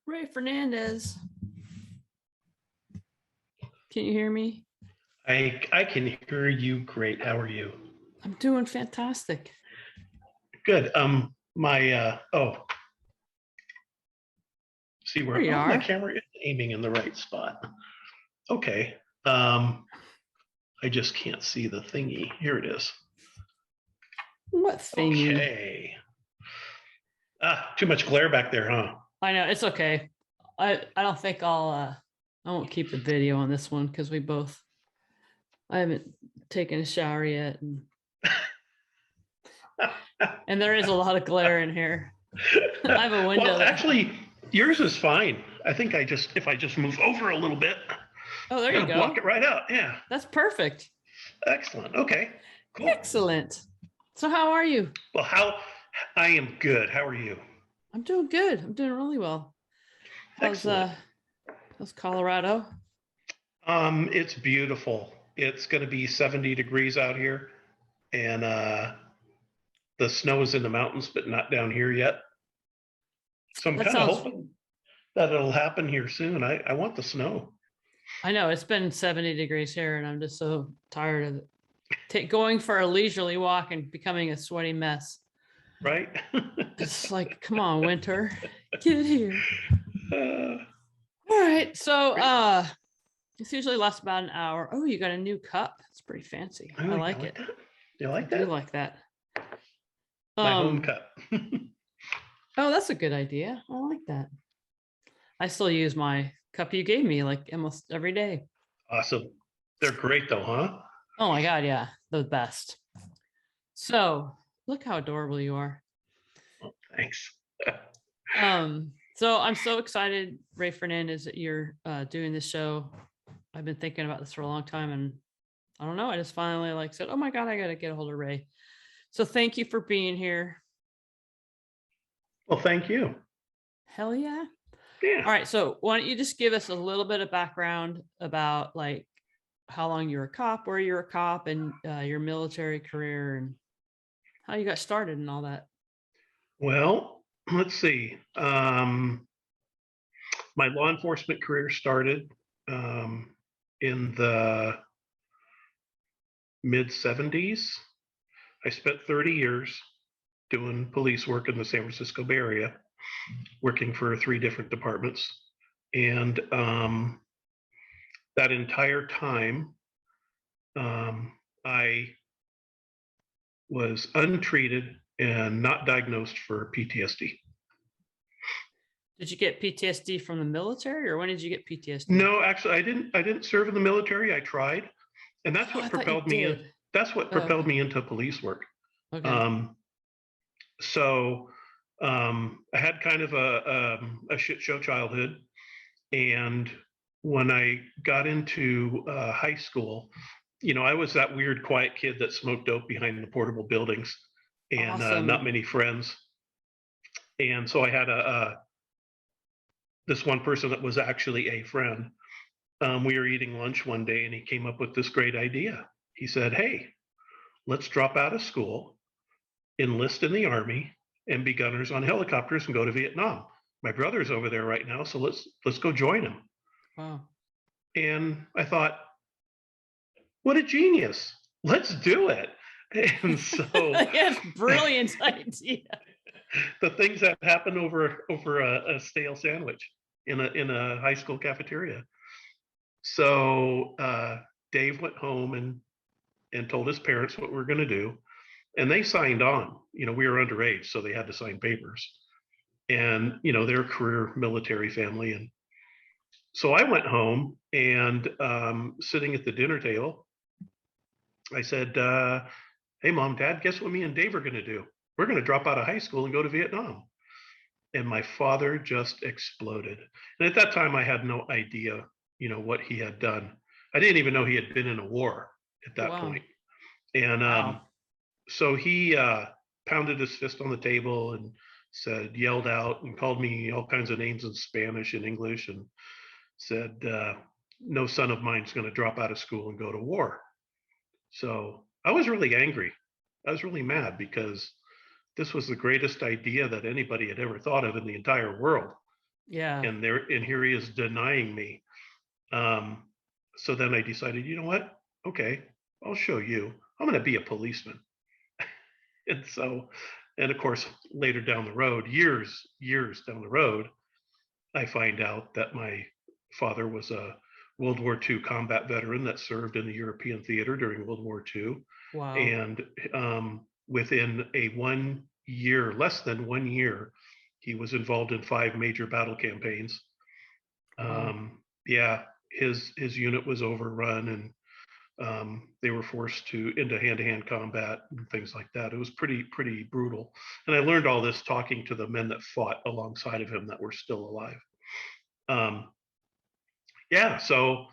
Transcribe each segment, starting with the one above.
Ray Fernandez. Can you hear me? I can hear you great. How are you? I'm doing fantastic. Good. See There where you my are. camera is aiming in the right spot. Okay. Um, I just can't see the thingy. Here it is. What thingy? Okay. Too much glare back there, huh? I know it's okay. I don't think I won't keep the video on this one because I haven't taken a shower yet and there is a lot of glare in here. I have a window Well, that actually, yours is fine. I think if I just move over a little bit, Oh, there you it'll block go. it right out. Yeah. That's perfect. Excellent. Okay. Cool. Excellent. So how are you? Well, I am good. How are you? I'm doing good. I'm doing really well. How's Excellent. how's Colorado? It's beautiful. It's going to be 70 degrees out here, and the snow is in the mountains, but not down here yet. So I'm That kind of sounds hoping that it'll happen here soon. I want the snow, I know it's been 70 degrees here, and I'm just so tired of going for a leisurely walk and becoming a sweaty mess. right? It's like, come on, winter, get here. uh, All right, so this usually lasts about an hour. Oh, you got a new cup. It's pretty fancy. I oh, you like like it. that? You I like do that? like that. My home Um, cup. oh, that's a good idea. I like that. I still use my cup you gave me like almost every day. Awesome. They're great though, huh? Oh my god, yeah, the best. So look how adorable you are. Well, thanks. So I'm so excited, Ray Fernandez, that you're doing this show. I've been thinking about this for a long time, and I don't know. I just finally said, "Oh my god, I got to get a hold of Ray." So thank you for being here. Well, thank you. Hell yeah! Yeah. All right, so why don't you just give us a little bit of background about like how long you were a cop, where you were a cop, and your military career, and how you got started and all that. Well, let's see. My law enforcement career started in the mid 70s. I spent 30 years doing police work in the San Francisco Bay Area, working for three different departments. And that entire time, I was untreated and not diagnosed for PTSD. Did you get PTSD from the military, or when did you get PTSD? No, actually, I didn't serve in the military. I tried, and that's Oh, I what thought you propelled me in. did. That's what Oh, propelled okay. me into police work. Okay. Um, so I had kind of a shit show childhood, and when I got into high school, I was that weird, quiet kid that smoked dope behind the portable buildings, and not Awesome. many friends. And so I had this one person that was actually a friend. We were eating lunch one day, and he came up with this great idea. He said, "Hey, let's drop out of school, enlist in the army, and be gunners on helicopters and go to Vietnam. My brother's over there right now, so let's go join him." Wow. And I thought, what a genius! Let's do it. And so Yes, brilliant idea. the things that happen over a stale sandwich in a high school cafeteria. So Dave went home and told his parents what we were going to do, and they signed on. We were underage, so they had to sign papers. And they're a career military family, and so I went home and sitting at the dinner table, I said, "Hey, mom, dad, guess what me and Dave are going to do? We're going to drop out of high school and go to Vietnam." And my father just exploded. And at that time, I had no idea, what he had done. I didn't even know he had been in a war at that Wow. point. And Wow. so he pounded his fist on the table and yelled out and called me all kinds of names in Spanish and English, and said, "No son of mine's going to drop out of school and go to war." So I was really angry. I was really mad because this was the greatest idea that anybody had ever thought of in the entire world. Yeah. and here he is denying me. Um, so then I decided, you know what? Okay, I'll show you. I'm going to be a policeman. And so, and of course, later down the road, years down the road, I find out that my father was a World War II combat veteran that served in the European theater during World War II. Wow. And within a 1 year, less than 1 year, he was involved in 5 major battle campaigns. Wow. Yeah, his unit was overrun, and they were forced to into hand-to-hand combat and things like that. It was pretty brutal. And I learned all this talking to the men that fought alongside of him that were still alive. Um, yeah, so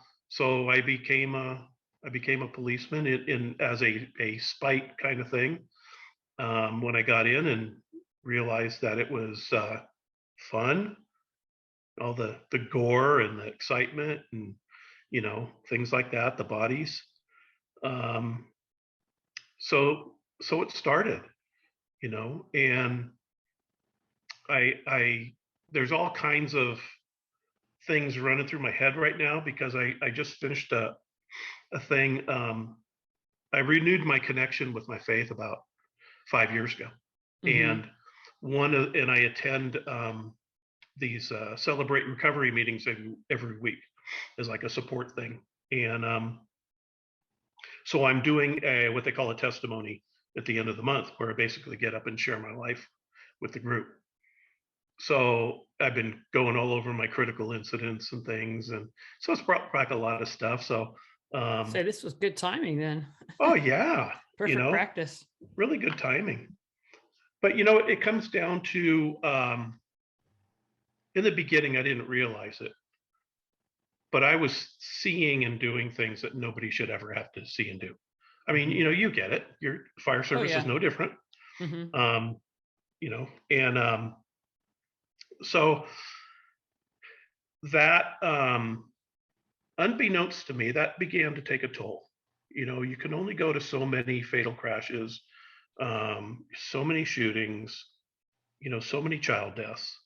I became a policeman in as a spite kind of thing when I got in and realized that it was fun, all the gore and the excitement and things like that, the bodies. Um, so it started, and I there's all kinds of things running through my head right now because I just finished a thing. I renewed my connection with my faith about 5 years ago, Hmm. and and I attend these celebrate recovery meetings every week as like a support thing, and so I'm doing what they call a testimony at the end of the month, where I basically get up and share my life with the group. So I've been going all over my critical incidents and things, and so it's brought back a lot of stuff. So, Say this was good timing then. oh yeah, Perfect practice. really good timing. But it comes down to in the beginning, I didn't realize it, but I was seeing and doing things that nobody should ever have to see and do. I mean, Hmm. you get it. Your fire Oh service is yeah. no different. Hmm. Um, and so that unbeknownst to me, that began to take a toll. You can only go to so many fatal crashes, so many shootings, so many child deaths.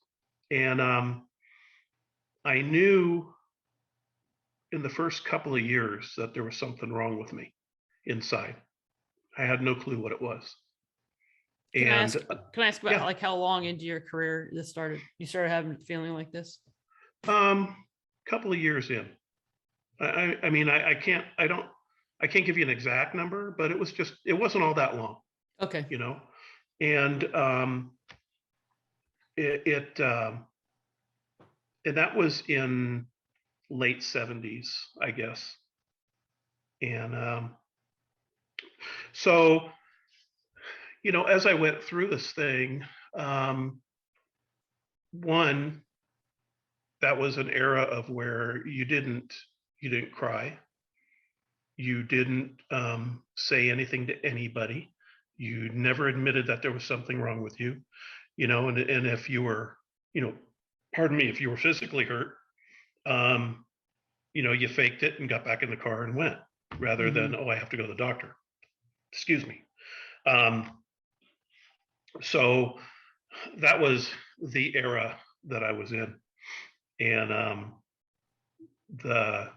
And I knew in the first couple of years that there was something wrong with me inside. I had no clue what it was. Can I And ask? Can I ask about yeah, like how long into your career this started? You started having feeling like this? couple of years in. I mean, I can't give you an exact number, but it wasn't all that long, Okay. you know? And it and that was in late 70s, I guess. And so, as I went through this thing, um, one, that was an era of where you didn't cry, you didn't say anything to anybody, you never admitted that there was something wrong with you, and if you were, you know, pardon me, if you were physically hurt, um, you faked it and got back in the car and went, rather than, Hmm. oh, I have to go to the doctor. Excuse me. Um, so that was the era that I was in, and the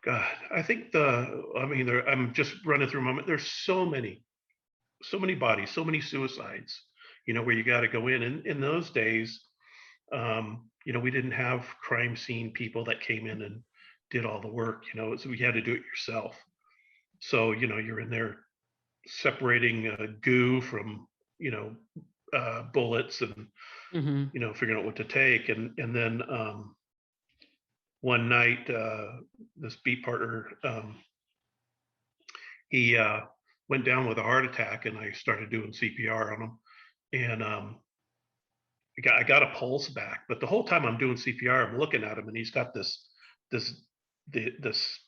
God, I think I mean, I'm just running through a moment. There's so many bodies, so many suicides, where you got to go in. And in those days, we didn't have crime scene people that came in and did all the work, so we had to do it yourself. So, you're in there separating goo from, you know, bullets and, Hmm. figuring out what to take. And then one night, this beat partner, he went down with a heart attack, and I started doing CPR on him. And I got a pulse back, but the whole time I'm doing CPR, I'm looking at him, and he's got this this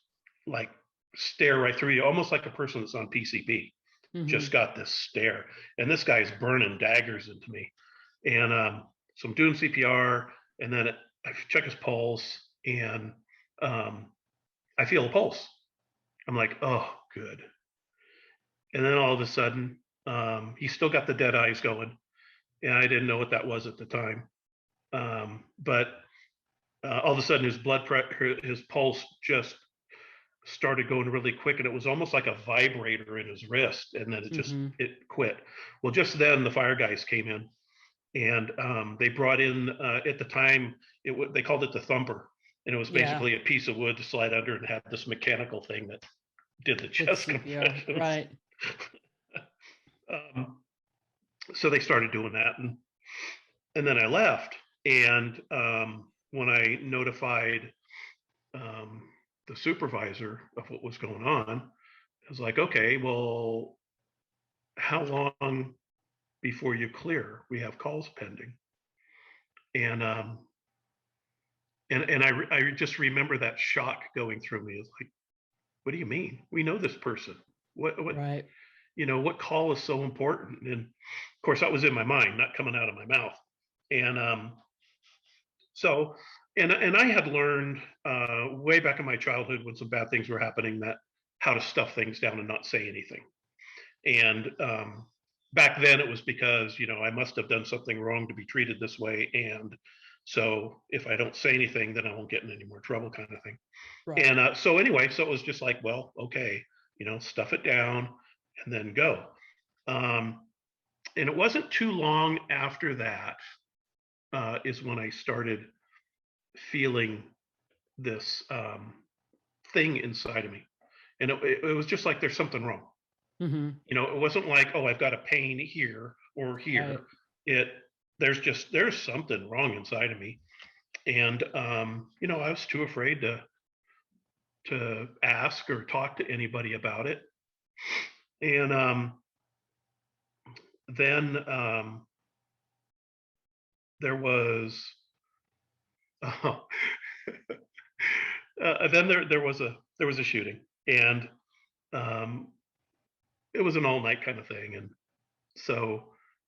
like stare right through you, almost like a person that's on PCP. Just Hmm. got this stare, and this guy's burning daggers into me. And so I'm doing CPR, and then I check his pulse, and um, I feel a pulse. I'm like, oh, good. And then all of a sudden, he's still got the dead eyes going, and I didn't know what that was at the time. But all of a sudden his blood pressure, his pulse just started going really quick, and it was almost like a vibrator in his wrist, and then Mm-hmm. it quit. Well, just then the fire guys came in, and they brought in at the time they called it the thumper, and it was Yeah. basically a piece of wood to slide under and have this mechanical thing that did the Did chest CPR. compressions. Right. um, so they started doing that, and then I left, and when I notified um, the supervisor of what was going on, I was like, okay, well, how long before you clear? We have calls pending. And I just remember that shock going through me. It's like, what do you mean? We know this person. What Right. what call is so important? And of course that was in my mind, not coming out of my mouth. And so and I had learned way back in my childhood when some bad things were happening, that how to stuff things down and not say anything. And back then it was because I must have done something wrong to be treated this way, and so if I don't say anything, then I won't get in any more trouble, kind of thing. Right. And so anyway, so it was just like, well, okay, stuff it down and then go. Um, and it wasn't too long after that is when I started feeling this thing inside of me, and it was just like there's something wrong. Mm-hmm. It wasn't like, oh, I've got a pain here or Right. here. It there's something wrong inside of me. And I was too afraid to ask or talk to anybody about it. And then there was oh, then there was a shooting, and um, it was an all night kind of thing. And so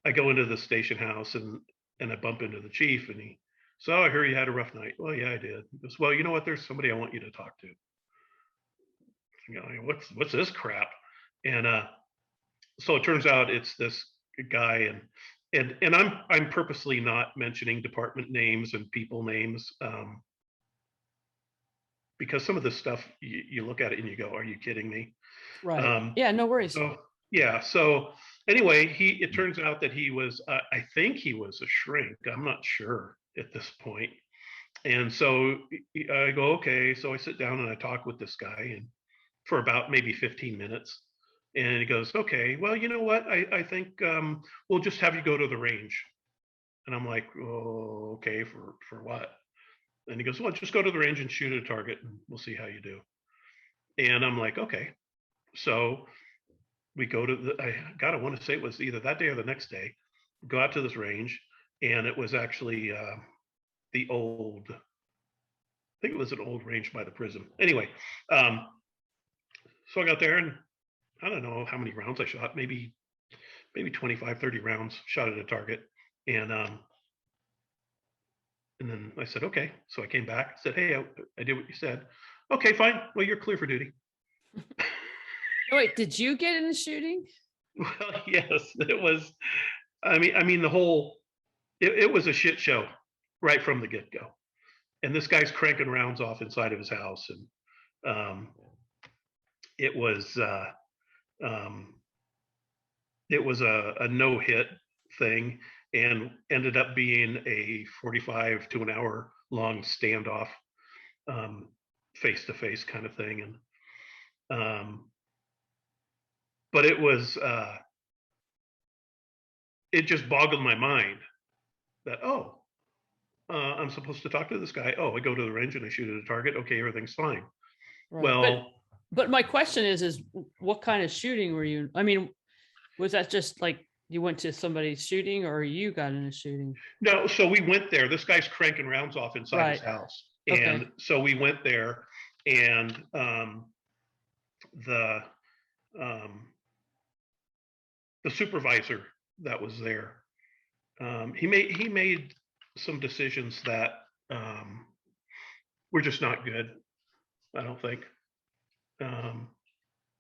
I go into the station house, and I bump into the chief, and he so I hear you had a rough night. Well, yeah, I did. He goes, well, you know what? There's somebody I want you to talk to. What's this crap? And so it turns out it's this guy, and I'm purposely not mentioning department names and people names, because some of this stuff you look at it and you go, are you kidding me? Right. Um, Yeah. No worries. so yeah. So anyway, it turns out that he was I think he was a shrink. I'm not sure at this point. And so I go, okay. So I sit down and I talk with this guy, and for about maybe 15 minutes. And he goes, okay, well, you know what? I think we'll just have you go to the range. And I'm like, oh, okay, for what? And he goes, well, just go to the range and shoot at a target, and we'll see how you do. And I'm like, okay. So we go to I want to say it was either that day or the next day. Go out to this range, and it was actually the old. I think it was an old range by the prison. Anyway, um, so I got there, and I don't know how many rounds I shot, maybe 25, 30 rounds shot at a target. And then I said, okay. So I came back, said, hey, I did what you said. Okay, fine. Well, you're clear for duty. Oh, wait, did you get in the shooting? Well, yes, it was. I mean, the whole it was a shit show right from the get go. And this guy's cranking rounds off inside of his house, and um, it was um, it was a no hit thing, and ended up being a 45 to an hour long standoff, face to face kind of thing. And but it just boggled my mind that, oh, I'm supposed to talk to this guy. Oh, I go to the range and I shoot at a target. Okay, everything's fine. Right. Well, But my question is what kind of shooting were you? I mean, was that just like you went to somebody's shooting or you got in a shooting? no, so we went there. This guy's cranking rounds off inside his Right. house. Okay. And so we went there, and the um, the supervisor that was there, he made some decisions that um, were just not good. I don't think, um,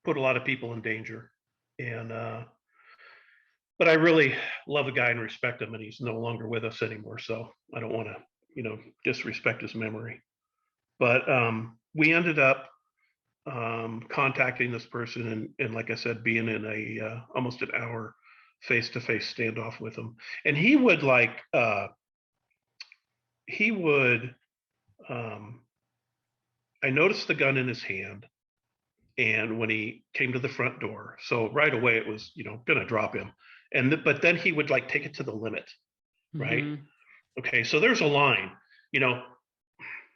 put a lot of people in danger, and but I really love the guy and respect him, and he's no longer with us anymore. So I don't want to, disrespect his memory. But we ended up contacting this person, and like I said, being in a almost an hour face-to-face standoff with him. And he would I noticed the gun in his hand, and when he came to the front door, so right away it was gonna drop him, but then he would like take it to the limit, right? Mhm. Okay, so there's a line, you know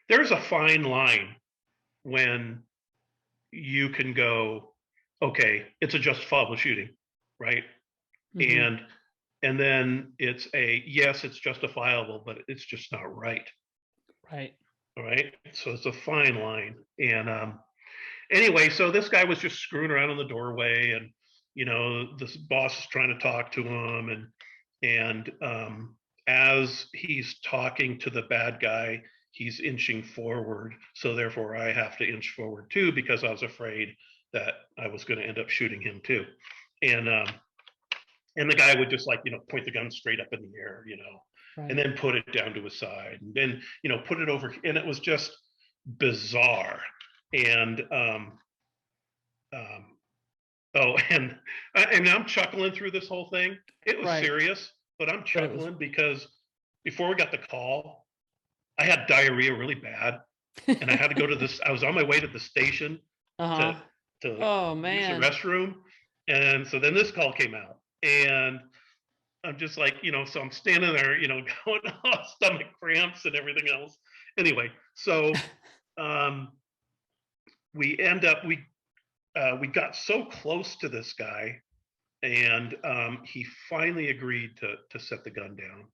there's a fine line when you can go, okay, it's a justifiable shooting, right? Mhm. And then it's a yes, it's justifiable, but it's just not right. Right. All right. So it's a fine line. And anyway, so this guy was just screwing around in the doorway, and this boss is trying to talk to him, and as he's talking to the bad guy, he's inching forward. So therefore, I have to inch forward too, because I was afraid that I was going to end up shooting him too. And the guy would just like point the gun straight up in the air, and Right. then put it down to his side, and then put it over, and it was just bizarre. And um, oh, and I'm chuckling through this whole thing. It was Right. serious, but I'm But it was. chuckling because before we got the call, I had diarrhea really bad, and I had to go to this. I was on my way to the station to Uh-huh. to Oh use the man. restroom, and so then this call came out, and I'm just like, so I'm standing there, going off stomach cramps and everything else. Anyway, so um, we got so close to this guy, and he finally agreed to set the gun down.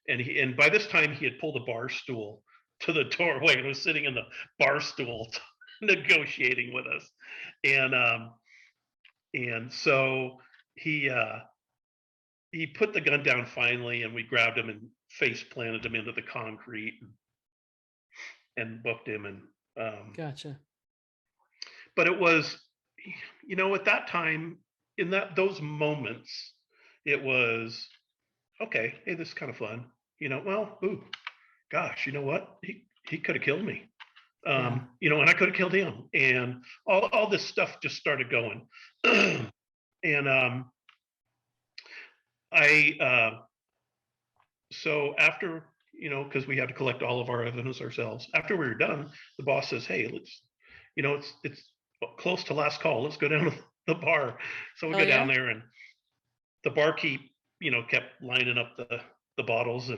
And by this time he had pulled a bar stool to the doorway and was sitting in the bar stool negotiating with us. And so he put the gun down finally, and we grabbed him and face planted him into the concrete, and booked him. And Gotcha. but it was, at that time, in those moments, it was okay. Hey, this is kind of fun. Well, ooh, gosh, you know what? He could have killed me. Yeah. And I could have killed him, and all this stuff just started going. And I so after, because we had to collect all of our evidence ourselves. After we were done, the boss says, "Hey, let's, it's close to last call. Let's go down to the bar." So we Oh go down yeah. there, and the barkeep, kept lining up the bottles,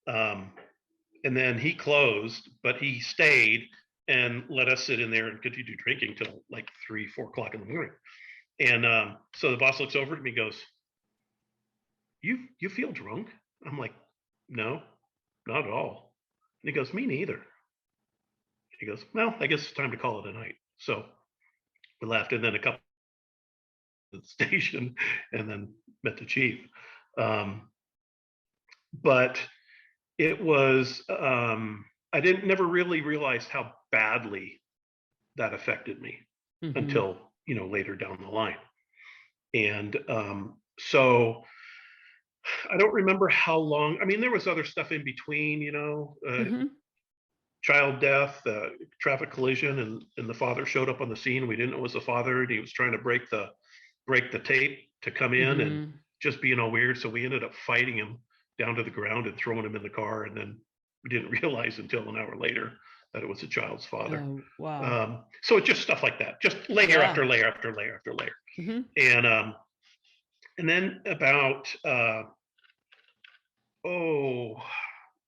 um, and then he closed, but he stayed and let us sit in there and continue drinking till like 3, 4 o'clock in the morning. And so the boss looks over at me and goes, You feel drunk?" I'm like, "No, not at all." And he goes, "Me neither." He goes, "Well, I guess it's time to call it a night." So we left, and then a couple at the station, and then met the chief. Um, but it was I didn't never really realize how badly that affected me Mhm. until later down the line. And so I don't remember how long. I mean, there was other stuff in between, Mhm. child death, traffic collision, and the father showed up on the scene. We didn't know it was the father, and he was trying to break the tape to come in, and Mhm. just being all weird. So we ended up fighting him down to the ground and throwing him in the car, and then we didn't realize until an hour later that it was the child's father. Oh wow. So it's just stuff like that, just layer Yeah. after layer after layer after layer. Mhm. And then about oh,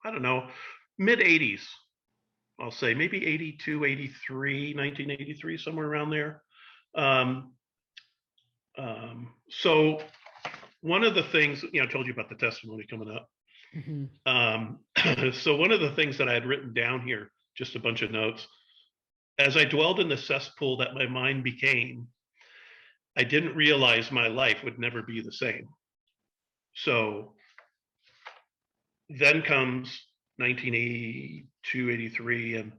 I don't know, mid 80s, I'll say maybe 82, 83, 1983, somewhere around there. Um, so one of the things, I told you about the testimony coming up. Mhm. So one of the things that I had written down here, just a bunch of notes, as I dwelled in the cesspool that my mind became, I didn't realize my life would never be the same. So then comes 1982, 83, and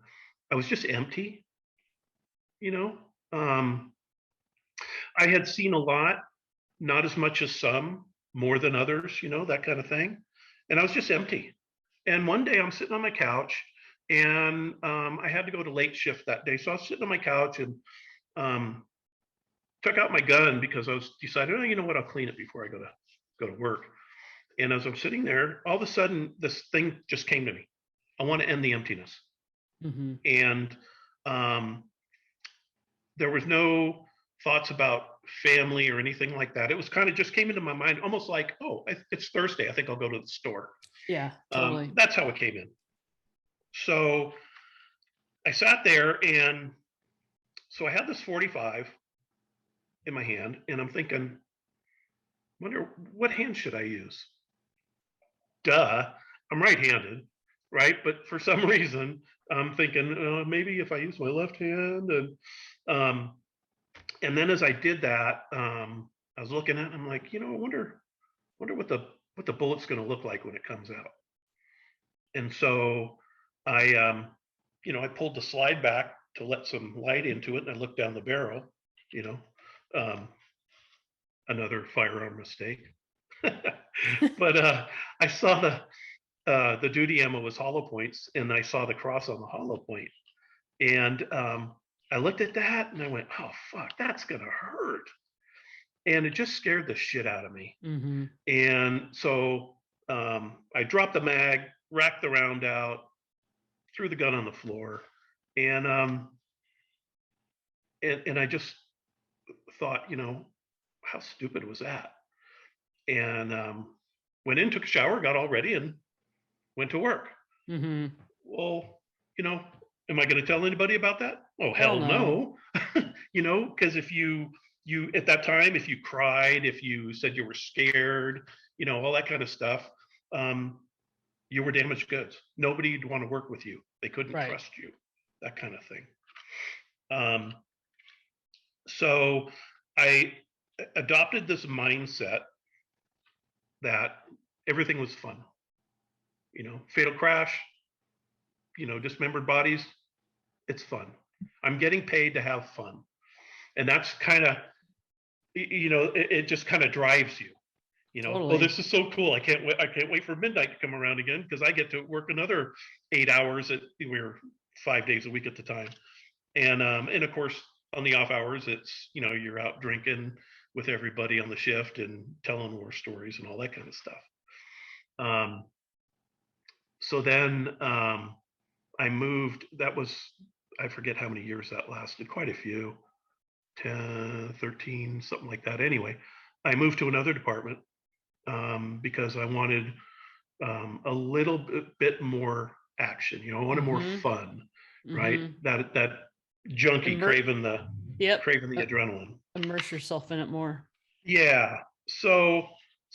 I was just empty, you know. I had seen a lot, not as much as some, more than others, that kind of thing. And I was just empty. And one day I'm sitting on my couch, and I had to go to late shift that day. So I was sitting on my couch and um, took out my gun because I was decided, oh, you know what, I'll clean it before I go to work. And as I'm sitting there, all of a sudden this thing just came to me. I want to end the emptiness. Mm-hmm. And um, there was no thoughts about family or anything like that. It was kind of just came into my mind, almost like, oh, it's Thursday. I think I'll go to the store. Yeah, totally. That's how it came in. So I sat there, and so I had this 45 in my hand, and I'm thinking, wonder what hand should I use? Duh, I'm right-handed, right? But for some reason, I'm thinking maybe if I use my left hand, um, and then as I did that, I was looking at it, I'm like, I wonder what the bullet's going to look like when it comes out. And so I pulled the slide back to let some light into it, and I looked down the barrel, you know, um, another firearm mistake. But I saw the duty ammo was hollow points, and I saw the cross on the hollow point, and I looked at that and I went, "Oh fuck, that's gonna hurt," and it just scared the shit out of me. Mm-hmm. And so I dropped the mag, racked the round out, threw the gun on the floor, and and I just thought, how stupid was that? And went in, took a shower, got all ready, and went to work. Mm-hmm. Well, am I going to tell anybody about that? Oh, Hell hell no. no. Because if you at that time, if you cried, if you said you were scared, all that kind of stuff, you were damaged goods. Nobody'd want to work with you. They couldn't Right. trust you, that kind of thing. So I adopted this mindset that everything was fun. Fatal crash, dismembered bodies, it's fun. I'm getting paid to have fun. And that's kind of, it just kind of drives you. Totally. Oh, this is so cool. I can't wait for midnight to come around again, because I get to work another 8 hours. We were 5 days a week at the time. And of course, on the off hours, it's, you're out drinking with everybody on the shift and telling war stories and all that kind of stuff. So then I moved. I forget how many years that lasted, quite a few, 10, 13, something like that. Anyway, I moved to another department because I wanted a little bit more action. I wanted more fun, right? That junkie craving the adrenaline. Immerse yourself in it more. Yeah. So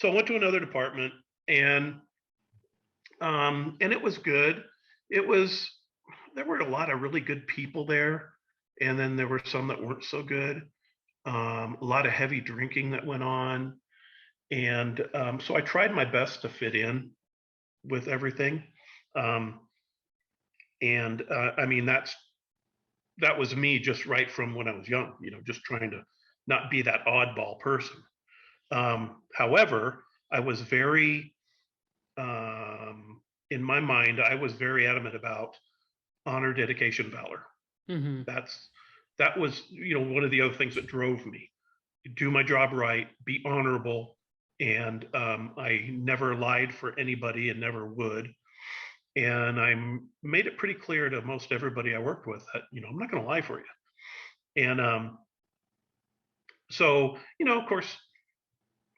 I went to another department, and it was good. There were a lot of really good people there, and then there were some that weren't so good. A lot of heavy drinking that went on, and so I tried my best to fit in with everything. And I mean, that was me just right from when I was young, just trying to not be that oddball person. However, I was very, in my mind, I was very adamant about honor, dedication, valor. Mm-hmm. That was, one of the other things that drove me. Do my job right, be honorable, and I never lied for anybody and never would. And I made it pretty clear to most everybody I worked with that, I'm not going to lie for you. And so, of course,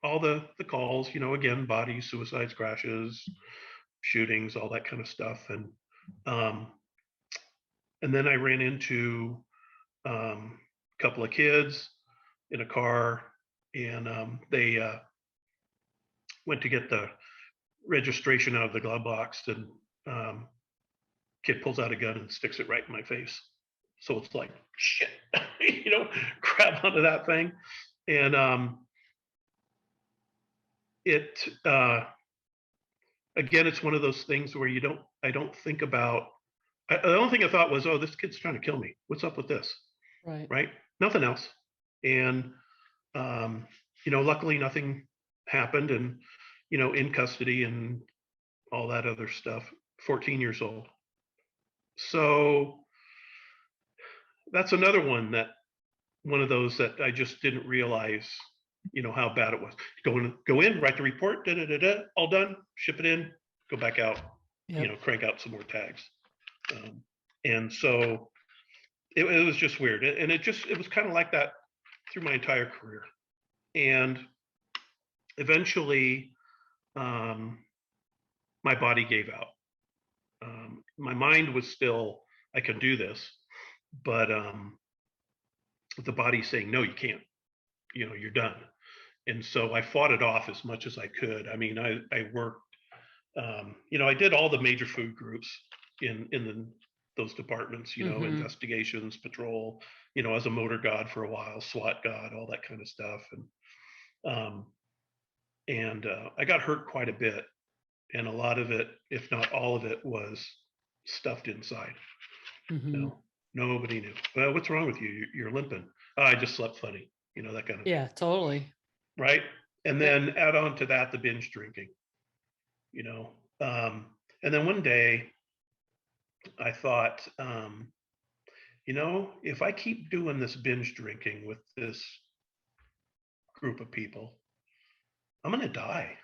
all the calls, again, bodies, suicides, crashes, shootings, all that kind of stuff. And then I ran into a couple of kids in a car, and they went to get the registration out of the glove box, and kid pulls out a gun and sticks it right in my face. So it's like, shit, grab onto that thing. And again, it's one of those things where I don't think about, the only thing I thought was, oh, this kid's trying to kill me. What's up with this? Right. Right. Nothing else. And, luckily nothing happened, and in custody and all that other stuff. 14 years old. So that's another one of those that I just didn't realize, how bad it was. Go in, write the report, all done, ship it in, go back out, Yep. crank out some more tags. And so it was just weird. And it was kind of like that through my entire career. And eventually, my body gave out. My mind was still, I can do this, but the body saying, no, you can't, you're done. And so I fought it off as much as I could. I mean, I worked, I did all the major food groups in those departments, investigations, patrol, as a motor god for a while, SWAT god, all that kind of stuff. And I got hurt quite a bit. And a lot of it, if not all of it, was stuffed inside. Nobody knew. Well, what's wrong with you? You're limping. Oh, I just slept funny. That kind of thing. Totally. Right. And then add on to that the binge drinking. And then one day I thought, if I keep doing this binge drinking with this group of people, I'm going to die.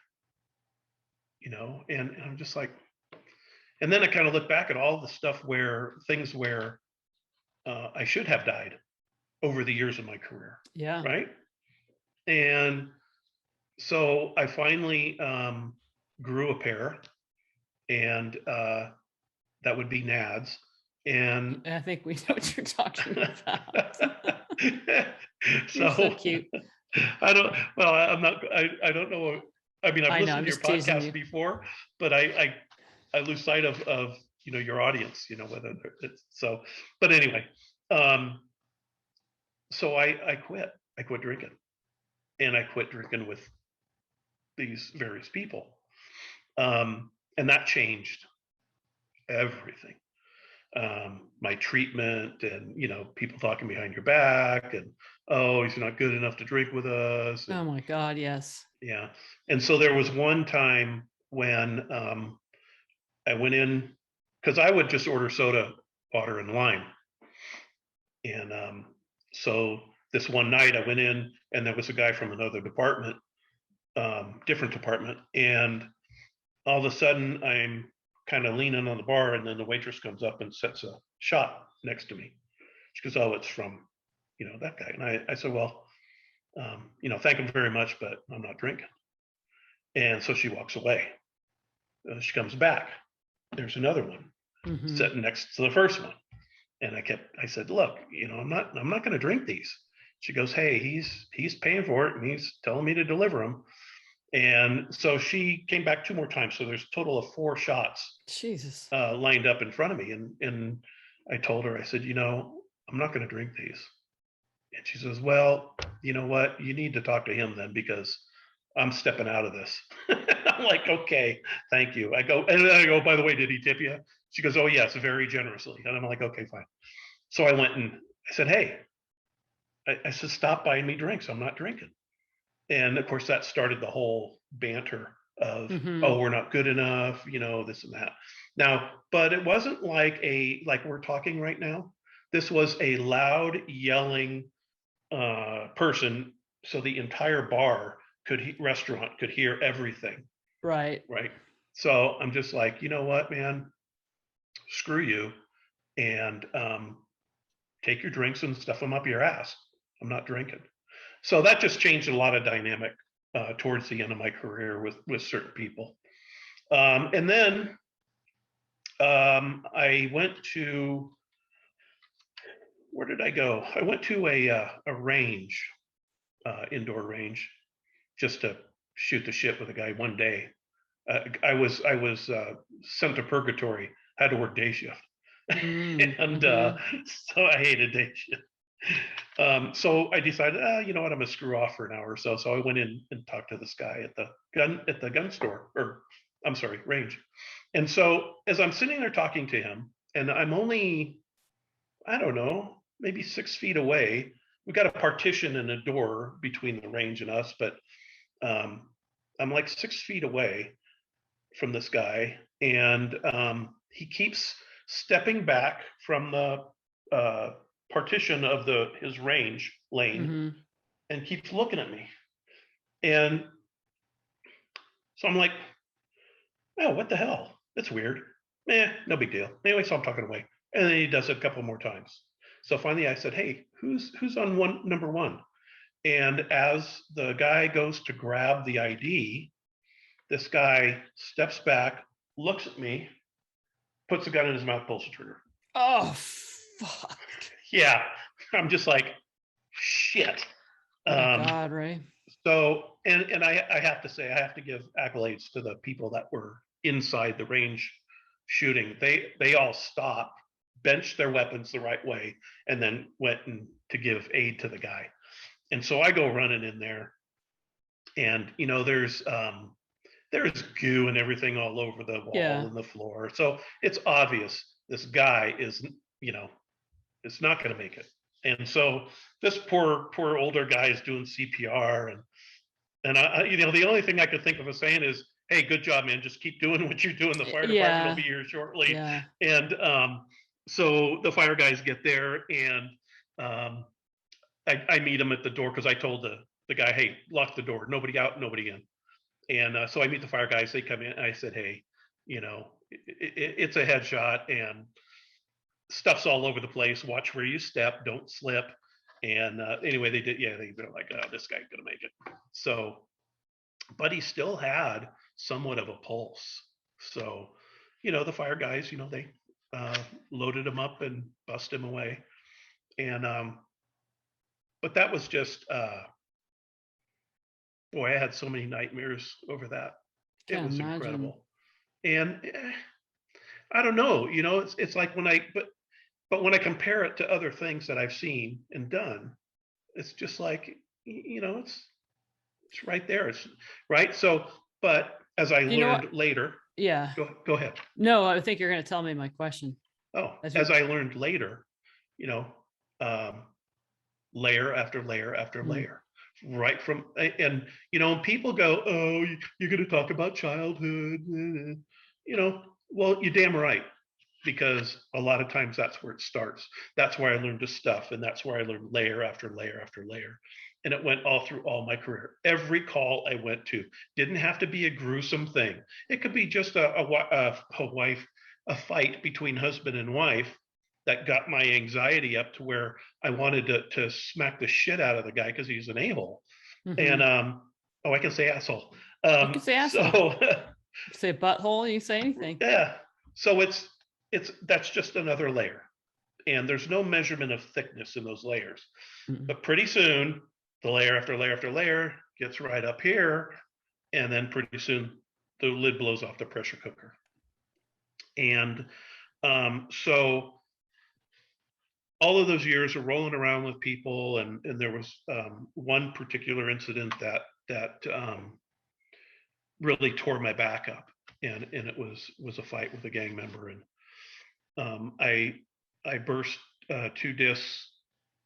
And I'm just like, and then I kind of look back at all the stuff things where I should have died over the years of my career. Yeah. Right. And so I finally grew a pair, and that would be nads. And I think we know what you're talking about. You're so cute. I don't know. I mean, I've listened to your podcast before, but I lose sight of your audience, whether it's so. But anyway, so I quit. I quit drinking, and I quit drinking with these various people, and that changed everything. My treatment, and people talking behind your back, and oh, he's not good enough to drink with us. And, oh my God, yes. Yeah. And so there was one time when I went in, because I would just order soda, water, and lime. And so this one night I went in, and there was a guy from another department, different department, and all of a sudden I'm kind of leaning on the bar, and then the waitress comes up and sets a shot next to me. She goes, oh, it's from, that guy. And I said, well, thank him very much, but I'm not drinking. And so she walks away. She comes back. There's another one sitting next to the first one. And I said, look, I'm not going to drink these. She goes, hey, he's paying for it, and he's telling me to deliver them. And so she came back 2 more times. So there's a total of 4 shots Jesus. Lined up in front of me. And I told her, I said, I'm not going to drink these. And she says, well, you know what? You need to talk to him then, because I'm stepping out of this. I'm like, okay, thank you. I go, by the way, did he tip you? She goes, oh, yes, very generously. And I'm like, okay, fine. So I went and I said, hey, I said, stop buying me drinks. I'm not drinking. And of course, that started the whole banter of, oh, we're not good enough, this and that. Now, but it wasn't like we're talking right now. This was a loud, yelling person. So the entire restaurant could hear everything. Right. So I'm just like, you know what, man, screw you, and take your drinks and stuff them up your ass. I'm not drinking. So that just changed a lot of dynamic towards the end of my career with certain people. And then I went to, where did I go? I went to a range, indoor range, just to shoot the shit with a guy one day. I was sent to purgatory, had to work day shift. And so I hated day shift. So I decided, you know what, I'm gonna screw off for an hour or so. So I went in and talked to this guy at the gun store, or I'm sorry, range. And so as I'm sitting there talking to him, and I'm only, I don't know, maybe 6 feet away. We got a partition and a door between the range and us, but I'm like 6 feet away from this guy, and he keeps stepping back from the partition of his range lane Mm-hmm. and keeps looking at me. And so I'm like, oh, what the hell? That's weird. No big deal. Anyway, so I'm talking away. And then he does it a couple more times. So finally I said, hey, who's on number one? And as the guy goes to grab the ID, this guy steps back, looks at me, puts the gun in his mouth, pulls the trigger. Oh, fuck. Yeah. I'm just like, shit. Oh my God, Ray. So, and I have to say, I have to give accolades to the people that were inside the range shooting. They all stopped, benched their weapons the right way, and then went to give aid to the guy. And so I go running in there, and there's goo and everything all over the wall and the floor. So it's obvious this guy is, it's not going to make it. And so this poor older guy is doing CPR, and I, the only thing I could think of as saying is, "Hey, good job, man. Just keep doing what you're doing. The fire department will be here shortly." Yeah. And so the fire guys get there, and I meet him at the door because I told the guy, "Hey, lock the door. Nobody out, nobody in." And so I meet the fire guys. They come in. And I said, "Hey, it's a headshot, and stuff's all over the place. Watch where you step. Don't slip." And anyway, they did. Yeah, they're like, "Oh, this guy's gonna make it." So, but he still had somewhat of a pulse. So, the fire guys, they loaded him up and bust him away. And but that was just boy, I had so many nightmares over that. It was incredible. And I don't know, it's like but when I compare it to other things that I've seen and done, it's just like, it's right there. It's right. So, but as I learned later, yeah, go ahead. No, I think you're going to tell me my question. Oh, as I learned later, layer after layer after layer, right from, and, people go, oh, you're going to talk about childhood, well, you're damn right. Because a lot of times that's where it starts. That's where I learned to stuff, and that's where I learned layer after layer after layer. And it went all through all my career. Every call I went to didn't have to be a gruesome thing. It could be just a fight between husband and wife that got my anxiety up to where I wanted to smack the shit out of the guy because he's an a-hole. And I can say asshole. You can say asshole. So, you can say butthole. You can say anything. Yeah. So that's just another layer, and there's no measurement of thickness in those layers. But pretty soon the layer after layer after layer gets right up here, and then pretty soon the lid blows off the pressure cooker. And so all of those years of rolling around with people, and there was one particular incident that really tore my back up, and it was a fight with a gang member, and I burst 2 discs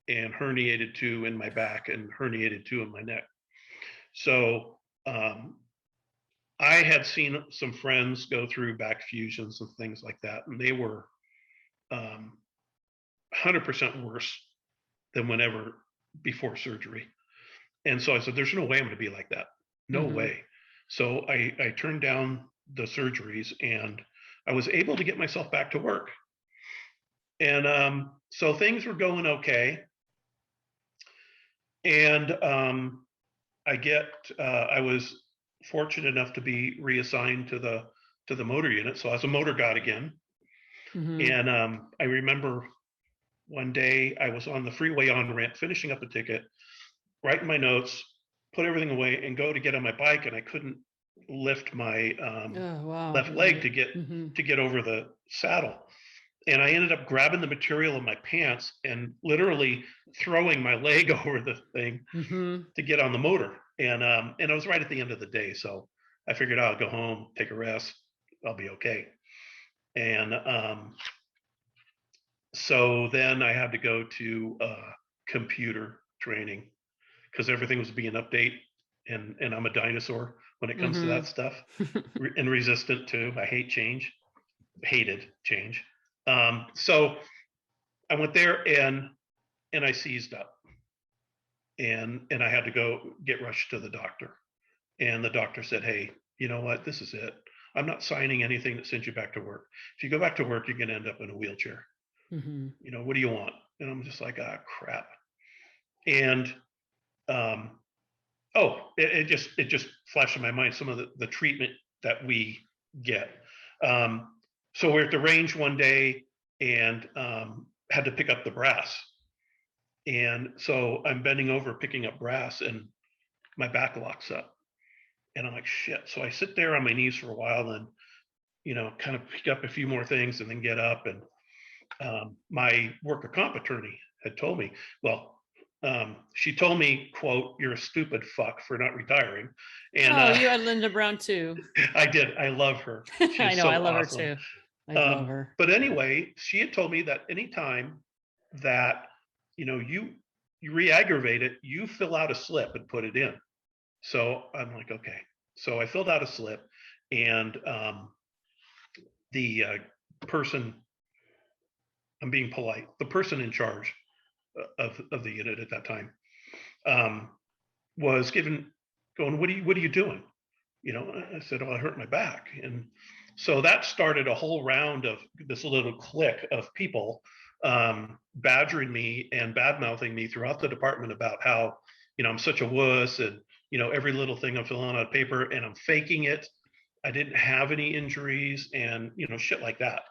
and herniated 2 in my back and herniated 2 in my neck. So I had seen some friends go through back fusions and things like that, and they were 100% worse than whenever before surgery. And so I said, there's no way I'm going to be like that. No way. So I turned down the surgeries, and I was able to get myself back to work. And so things were going okay. And I was fortunate enough to be reassigned to the motor unit. So I was a motor god again. And I remember one day I was on the freeway on ramp, finishing up a ticket, writing my notes, put everything away, and go to get on my bike, and I couldn't lift my left leg to get over the saddle. And I ended up grabbing the material in my pants and literally throwing my leg over the thing to get on the motor. And I was right at the end of the day. So I figured I'll go home, take a rest. I'll be okay. And so then I had to go to computer training because everything was being updated. And I'm a dinosaur. when it comes to that stuff, and resistant too. I hated change. So I went there and I seized up, and I had to go get rushed to the doctor. And the doctor said, "Hey, you know what? This is it. I'm not signing anything that sends you back to work. If you go back to work, you're going to end up in a wheelchair. What do you want?" And I'm just like, "Ah, crap." And um, it just flashed in my mind some of the treatment that we get. So we're at the range one day and had to pick up the brass. And so I'm bending over picking up brass, and my back locks up. And I'm like, shit. So I sit there on my knees for a while and, kind of pick up a few more things and then get up. And my worker comp attorney had told me, well, she told me, quote, "You're a stupid fuck for not retiring." And you had Linda Brown too. I did. I love her. I know. So I love awesome. her too. I love her. But anyway, she had told me that anytime that, you re-aggravate it, you fill out a slip and put it in. So I'm like, okay. So I filled out a slip, and the person, I'm being polite, the person in charge of the unit at that time was going, what are you doing? I said, "Oh, I hurt my back." And so that started a whole round of this little clique of people badgering me and bad mouthing me throughout the department about how, I'm such a wuss, and, every little thing I'm filling out paper and I'm faking it. I didn't have any injuries and, shit like that.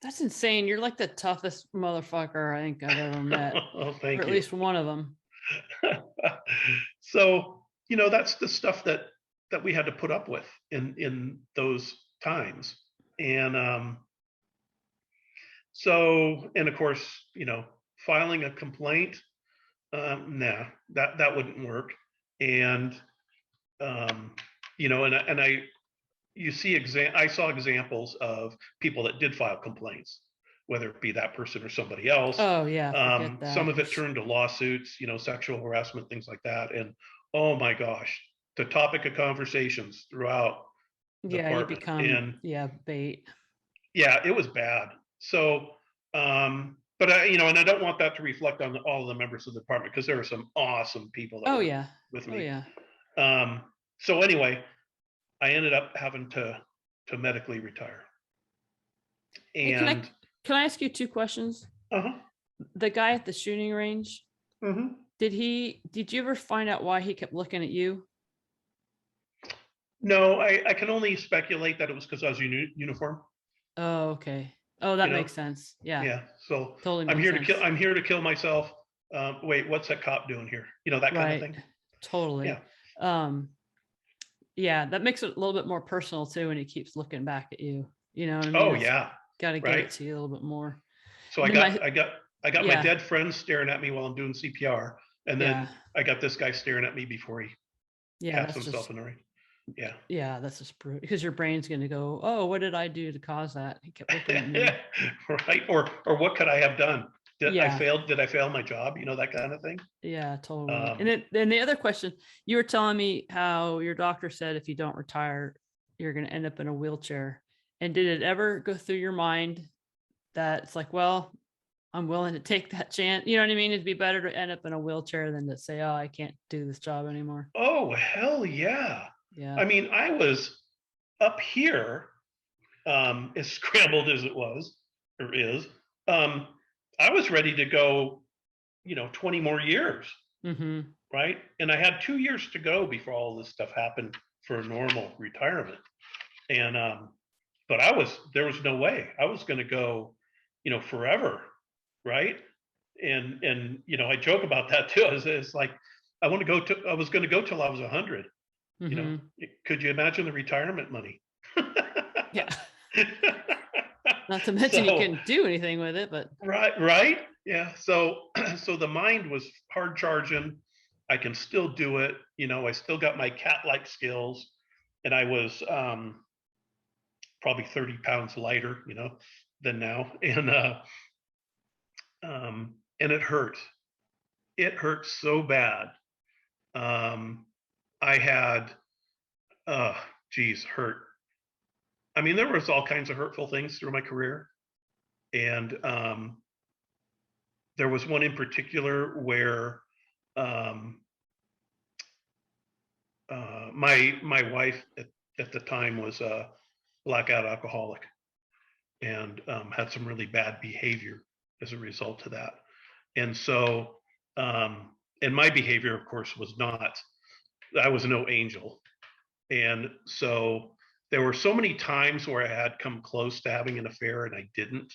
That's insane. You're like the toughest motherfucker I think I've ever met. Oh, thank or at you. least one of them. So, that's the stuff that we had to put up with in those times. And so, and of course, filing a complaint, nah, that wouldn't work. And I I saw examples of people that did file complaints, whether it be that person or somebody else. Oh yeah. Some of it turned to lawsuits, sexual harassment, things like that. And oh my gosh, the topic of conversations throughout the Yeah, you department. become bait. Yeah, it was bad. So, but and I don't want that to reflect on all of the members of the department, because there were some awesome people that were with me. Oh yeah. So anyway, I ended up having to medically retire. And hey, can I ask you two questions? The guy at the shooting range, did you ever find out why he kept looking at you? No, I can only speculate that it was because I was in uniform. Oh, okay. Oh, that makes sense. Yeah. Yeah. So totally. I'm here to kill myself. Wait, what's that cop doing here? That kind of thing. Totally. Yeah. Yeah, that makes it a little bit more personal too when he keeps looking back at you. You know what I mean? Oh yeah. Got to get it to you a little bit more. So I got my dead friend staring at me while I'm doing CPR, and then I got this guy staring at me before he taps himself in the ring. Yeah. Yeah, that's just brutal, because your brain's going to go, "Oh, what did I do to cause that?" He kept looking at me. Right. Or what could I have done? Did I fail my job? That kind of thing. Yeah, totally. And then the other question, you were telling me how your doctor said if you don't retire, you're going to end up in a wheelchair. And did it ever go through your mind that it's like, well, I'm willing to take that chance? You know what I mean? It'd be better to end up in a wheelchair than to say, "Oh, I can't do this job anymore." Oh, hell yeah. Yeah. I mean, I was up here, as scrambled as it was or is. I was ready to go, 20 more years. Right. And I had 2 years to go before all this stuff happened for a normal retirement. And, but there was no way I was going to go, forever. Right. And, I joke about that too. It's like, I was going to go till I was 100. Could you imagine the retirement money? Yeah. Not to mention you couldn't do anything with it, but right. Yeah. So the mind was hard charging. I can still do it. I still got my cat-like skills, and I was probably 30 pounds lighter, than now. And it hurt. It hurt so bad. I had Geez, hurt. I mean, there was all kinds of hurtful things through my career, and there was one in particular where um, my wife at the time was a blackout alcoholic, and had some really bad behavior as a result of that. And so, and my behavior, of course, was not. I was no angel, and so there were so many times where I had come close to having an affair and I didn't,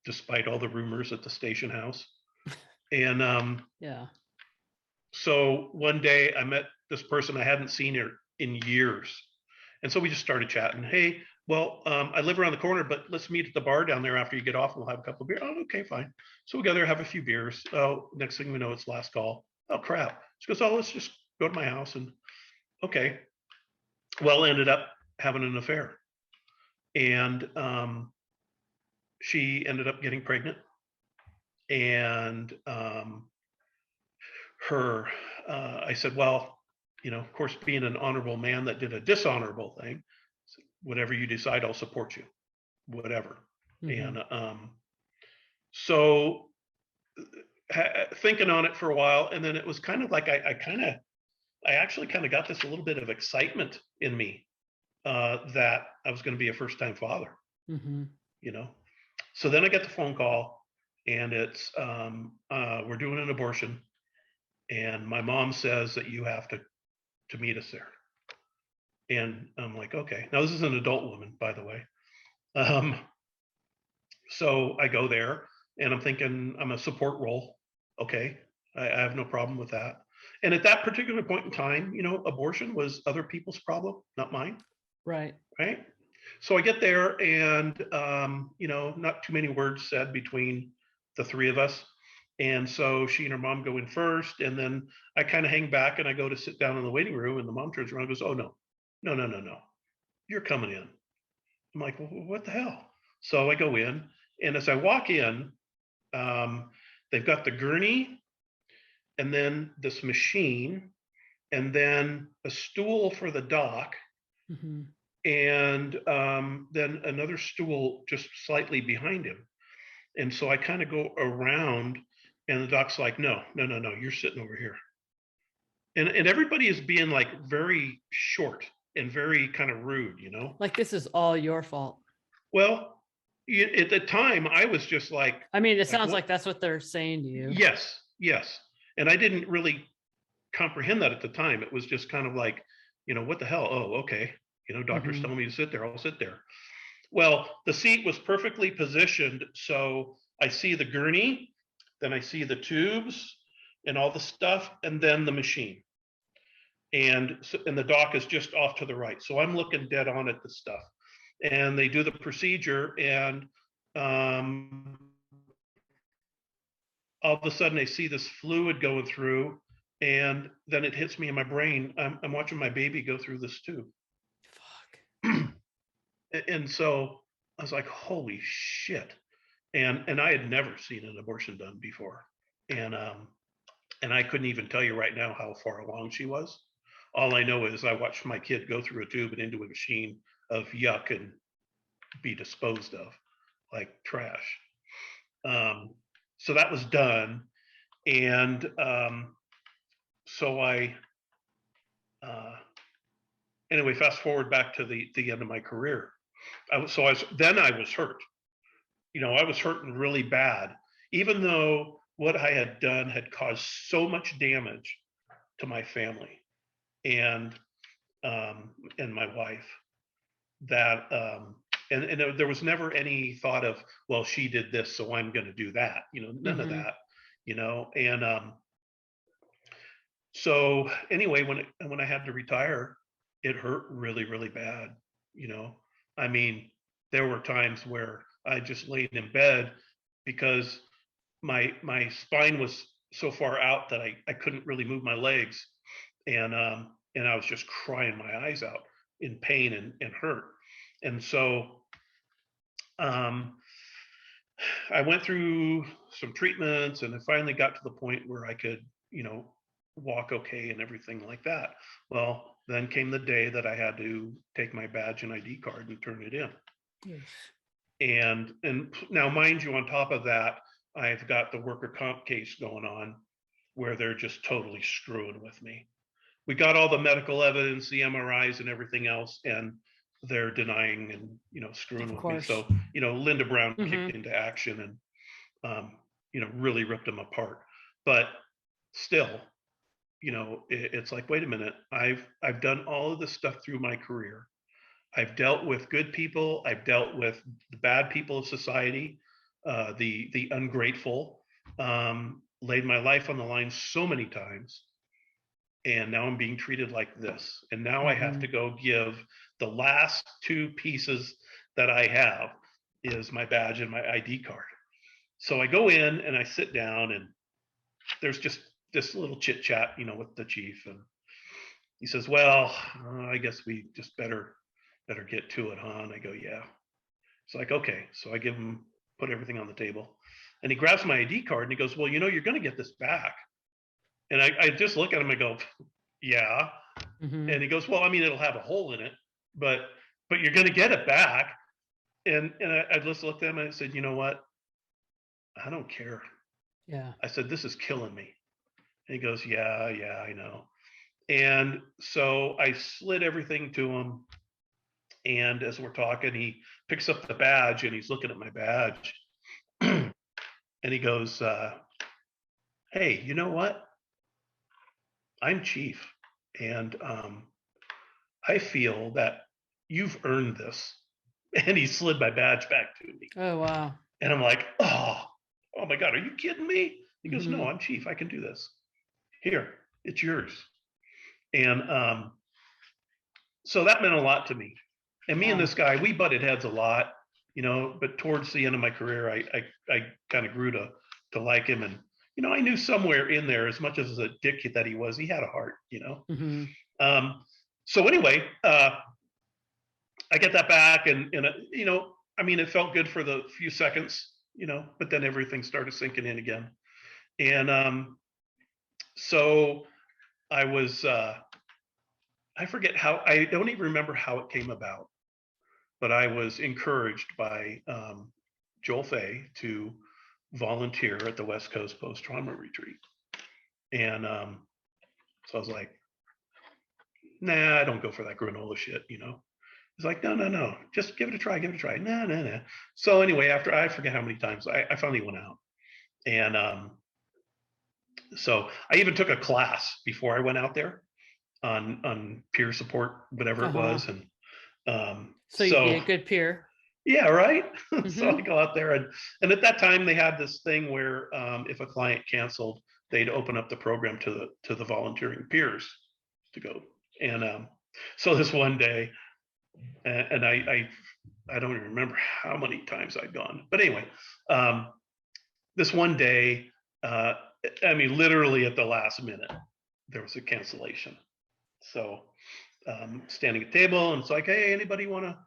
despite all the rumors at the station house. And Yeah. so one day I met this person I hadn't seen her in years. And so we just started chatting. Hey, well, I live around the corner, but let's meet at the bar down there after you get off and we'll have a couple of beers. Oh, okay, fine. So we go there, have a few beers. Oh, next thing we know, it's last call. Oh, crap. She goes, oh, let's just go to my house. And okay. Well, ended up having an affair. And she ended up getting pregnant. And I said, well, of course, being an honorable man that did a dishonorable thing, whatever you decide, I'll support you, whatever. Mm-hmm. And so thinking on it for a while, and then it was kind of like I actually kind of got this a little bit of excitement in me that I was going to be a first-time father. Mm-hmm. So then I get the phone call, and it's we're doing an abortion, and my mom says that you have to meet us there. And I'm like, okay. Now this is an adult woman, by the way. So I go there, and I'm thinking I'm a support role. Okay, I have no problem with that. And at that particular point in time, abortion was other people's problem, not mine. Right. Right. So I get there, and not too many words said between the three of us. And so she and her mom go in first, and then I kind of hang back and I go to sit down in the waiting room, and the mom turns around and goes, oh, no, no, no, no, no. You're coming in. I'm like, well, what the hell? So I go in, and as I walk in, they've got the gurney, and then this machine, and then a stool for the doc, Mm-hmm. and then another stool just slightly behind him. And so I kind of go around, and the doc's like, no, no, no, no, you're sitting over here. And everybody is being like very short and very kind of rude, Like this is all your fault. Well, at the time, I was just like, I mean, it sounds like that's what they're saying to you. yes, yes. And I didn't really comprehend that at the time. It was just kind of like, what the hell? Oh, okay. Doctor's Mm-hmm. telling me to sit there. I'll sit there. Well, the seat was perfectly positioned. So I see the gurney, then I see the tubes and all the stuff, and then the machine. And the doc is just off to the right. So I'm looking dead on at the stuff. And they do the procedure, and all of a sudden I see this fluid going through, and then it hits me in my brain. I'm watching my baby go through this tube. Fuck. And so I was like, holy shit. And I had never seen an abortion done before. And I couldn't even tell you right now how far along she was. All I know is I watched my kid go through a tube and into a machine of yuck and be disposed of like trash. So that was done. And so anyway, fast forward back to the end of my career. I was hurt. I was hurting really bad, even though what I had done had caused so much damage to my family and my wife that and there was never any thought of, well, she did this, so I'm going to do that. None of that. And so anyway, when I had to retire, it hurt really, really bad. I mean, there were times where I just laid in bed because my spine was so far out that I couldn't really move my legs, and I was just crying my eyes out in pain and hurt. And so I went through some treatments, and I finally got to the point where I could walk okay and everything like that. Well, then came the day that I had to take my badge and ID card and turn it in. Yes. And now, mind you, on top of that, I've got the worker comp case going on where they're just totally screwing with me. We got all the medical evidence, the MRIs and everything else, and they're denying and, screwing with me. So, Linda Brown kicked into action and, really ripped them apart. But still, it's like, wait a minute, I've done all of this stuff through my career. I've dealt with good people. I've dealt with the bad people of society, the ungrateful, laid my life on the line so many times. And now I'm being treated like this. And now I have to go give the last two pieces that I have is my badge and my ID card. So I go in and I sit down, and there's just this little chit chat, with the chief. And he says, well, I guess we just better get to it, huh? And I go, yeah. It's like, okay. So I put everything on the table, and he grabs my ID card and he goes, well, you're going to get this back. And I just look at him and go, yeah. And he goes, well, I mean, it'll have a hole in it, but you're going to get it back. And I just looked at him and I said, you know what? I don't care. Yeah. I said, this is killing me. And he goes, yeah, I know. And so I slid everything to him. And as we're talking, he picks up the badge and he's looking at my badge. And he goes, hey, you know what? I'm chief. And I feel that you've earned this. And he slid my badge back to me. Oh, wow. And I'm like, oh my God, are you kidding me? He goes, no, I'm chief. I can do this. Here, it's yours. And so that meant a lot to me. And me and this guy, we butted heads a lot, but towards the end of my career, I kind of grew to like him. And, I knew somewhere in there, as much as a dick that he was, he had a heart, So anyway, I get that back and I mean, it felt good for the few seconds, but then everything started sinking in again. And so I was, I forget how, I don't even remember how it came about, but I was encouraged by Joel Fay to volunteer at the West Coast Post-Trauma Retreat. And so I was like, nah, I don't go for that granola shit, It's like, no, just give it a try. No. So anyway, after I forget how many times, I finally went out. And so I even took a class before I went out there on peer support, whatever it was. And so you'd be a good peer. Yeah, right. So I go out there, and at that time they had this thing where if a client canceled, they'd open up the program to the volunteering peers to go. And so this one day, and I don't even remember how many times I'd gone, but anyway, this one day, I mean, literally at the last minute, there was a cancellation. So standing at the table, and it's like, hey, anybody want to,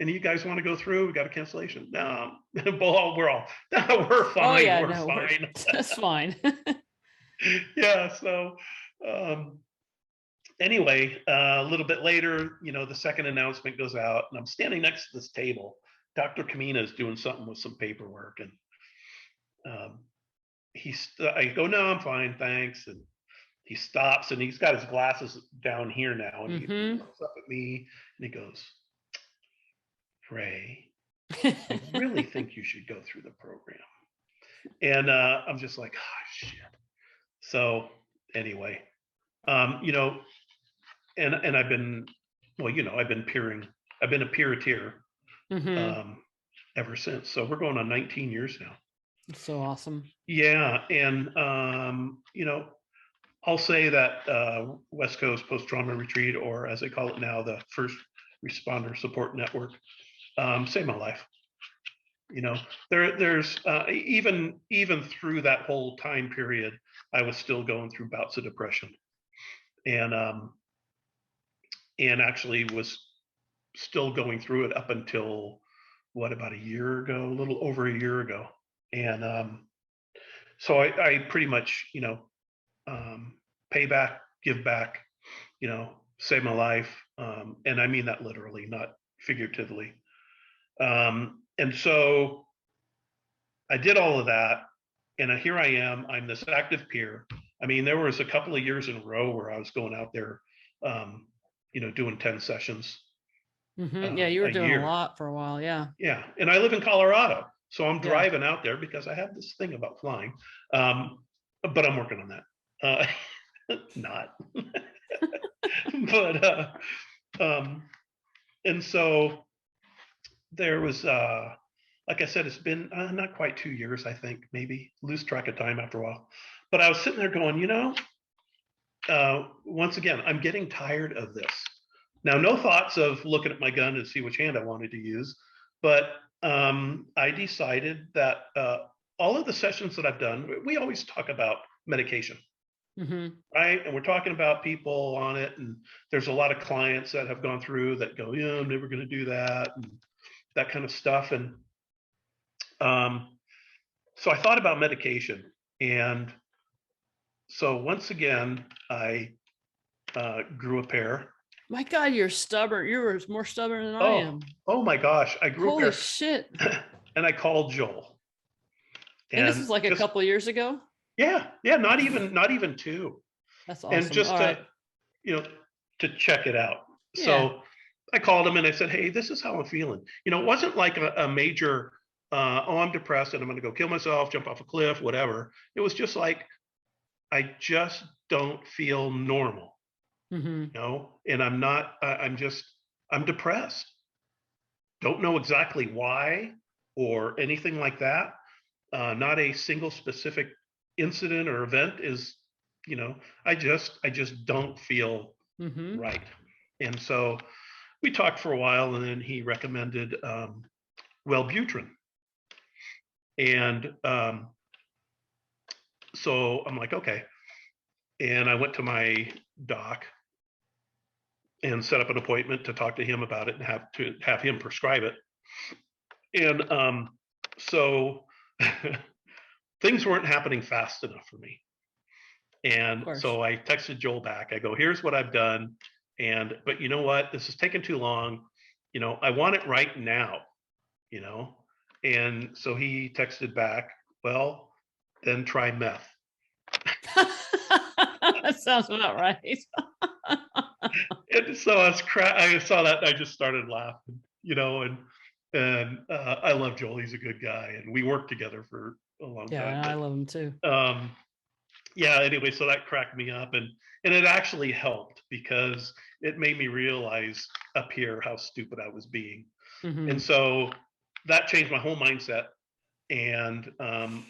any of you guys want to go through? We got a cancellation. No, we're all, no, we're fine. Oh, yeah, we're fine. That's fine. Yeah. So anyway, a little bit later, the second announcement goes out, and I'm standing next to this table. Dr. Kamina is doing something with some paperwork, and I go, no, I'm fine, thanks. And he stops, and he's got his glasses down here now, and he looks up at me, and he goes, Ray, I really think you should go through the program. And I'm just like, oh, shit. So anyway, and I've been, I've been a peer-to-peer ever since. So we're going on 19 years now. That's so awesome. Yeah. And, I'll say that West Coast Post-Trauma Retreat, or as they call it now, the First Responder Support Network, saved my life. There's even through that whole time period, I was still going through bouts of depression, and actually was still going through it up until about a year ago, a little over a year ago. And so I pretty much, pay back, give back, saved my life. And I mean that literally, not figuratively. And so I did all of that. And here I am. I'm this active peer. I mean, there was a couple of years in a row where I was going out there, doing 10 sessions Yeah, you were a doing a year. lot for a while. Yeah. Yeah. And I live in Colorado. So I'm Yeah. driving out there because I have this thing about flying. But I'm working on that. Not. But, and so there was, like I said, it's been not quite 2 years, I think, maybe lose track of time after a while. But I was sitting there going, once again, I'm getting tired of this. Now, no thoughts of looking at my gun and see which hand I wanted to use, but I decided that all of the sessions that I've done, we always talk about medication, right? And we're talking about people on it, and there's a lot of clients that have gone through that go, yeah, I'm never going to do that, and that kind of stuff. And so I thought about medication, and so once again, I grew a pair. My God, you're stubborn. You were more stubborn than I am. Oh my gosh, I grew Holy a pair. shit. And I called Joel. And this is like a couple of years ago? Yeah, not even 2. That's awesome. And just to check it out. Yeah. So I called him and I said, hey, this is how I'm feeling. It wasn't like a major, I'm depressed and I'm going to go kill myself, jump off a cliff, whatever. It was just like, I just don't feel normal, and I'm not, I'm depressed. Don't know exactly why or anything like that. Not a single specific incident or event is, I just don't feel right. And so we talked for a while, and then he recommended Wellbutrin. And so I'm like, okay. And I went to my doc and set up an appointment to talk to him about it and have him prescribe it. And so things weren't happening fast enough for me. And so I texted Joel back. I go, here's what I've done. But you know what? This is taking too long. I want it right now, And so he texted back, well, then try meth. That sounds about right. And so I saw that and I just started laughing, and I love Joel. He's a good guy, and we worked together for a long time. Yeah, I love him too. Yeah. Anyway, so that cracked me up, and it actually helped because it made me realize up here how stupid I was being, and so that changed my whole mindset. And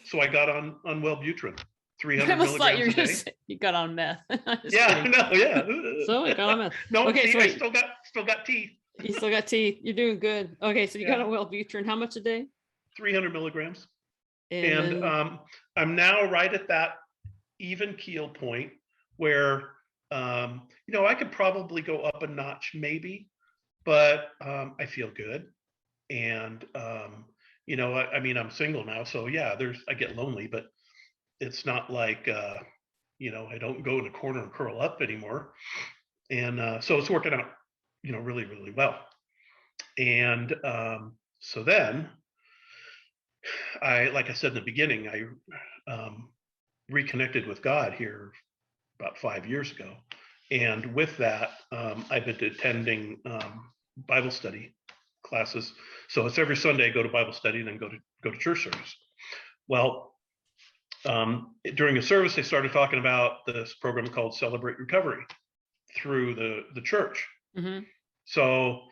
so I got on Wellbutrin. 300 milligrams a day. You got on meth. Yeah, no, yeah. So I got on meth. No, okay, see, I still got teeth. You still got teeth. You're doing good. Okay, so you got on Wellbutrin. How much a day? 300 milligrams. And I'm now right at that even keel point where, I could probably go up a notch maybe, but I feel good. And, I mean, I'm single now. So yeah, I get lonely, but it's not like, I don't go in a corner and curl up anymore. And so it's working out, really, really well. And so then like I said in the beginning, I reconnected with God here about 5 years ago. And with that, I've been attending Bible study classes. So it's every Sunday I go to Bible study and then go to church service. Well, during a service, they started talking about this program called Celebrate Recovery through the church. So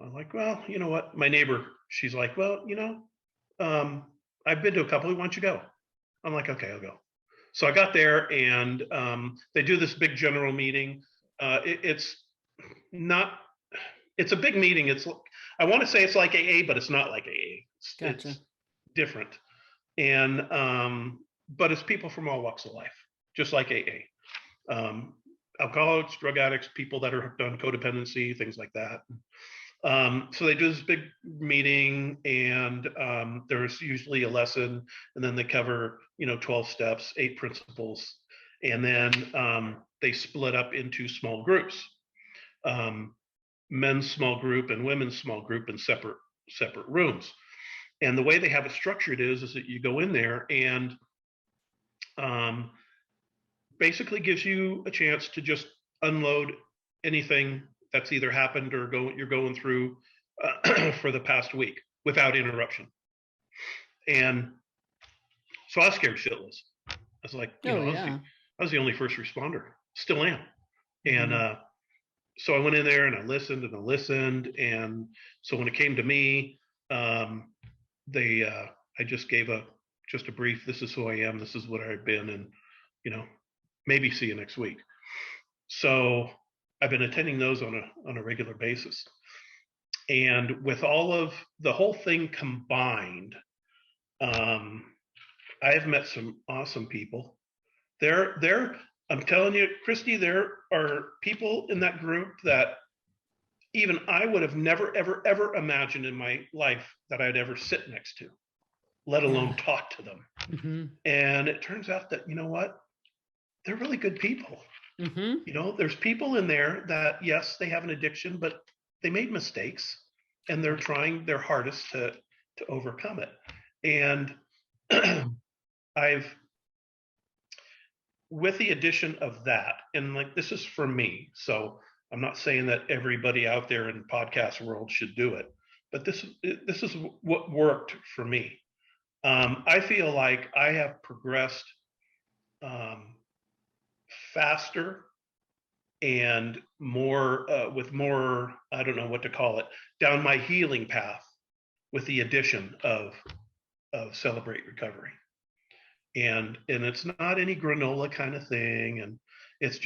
I'm like, well, you know what? My neighbor, she's like, well, I've been to a couple. Why don't you go? I'm like, okay, I'll go. So I got there, and they do this big general meeting. It's a big meeting. I want to say it's like AA, but it's not like AA. Gotcha. It's different. And but it's people from all walks of life, just like AA. Alcoholics, drug addicts, people that are done codependency, things like that. So they do this big meeting, and there's usually a lesson, and then they cover 12 steps, 8 principles, and then they split up into small groups. men's small group and women's small group in separate rooms. And the way they have it structured is that you go in there and basically gives you a chance to just unload anything that's either happened or you're going through for the past week without interruption. And so I was scared shitless. I was like, I was the only first responder, still am. And so I went in there and I listened. And so when it came to me, I just gave just a brief, this is who I am, this is what I've been, and, maybe see you next week. So I've been attending those on a regular basis. And with all of the whole thing combined, I have met some awesome people. I'm telling you, Christy, there are people in that group that even I would have never, ever, ever imagined in my life that I'd ever sit next to, let alone talk to them. Mm-hmm. And it turns out that, they're really good people. Mm-hmm. There's people in there that, yes, they have an addiction, but they made mistakes and they're trying their hardest to overcome it. And with the addition of that, and like, this is for me, so I'm not saying that everybody out there in podcast world should do it, but this is what worked for me. I feel like I have progressed faster and more with more, I don't know what to call it, down my healing path with the addition of Celebrate Recovery. And it's not any granola kind of thing, and it's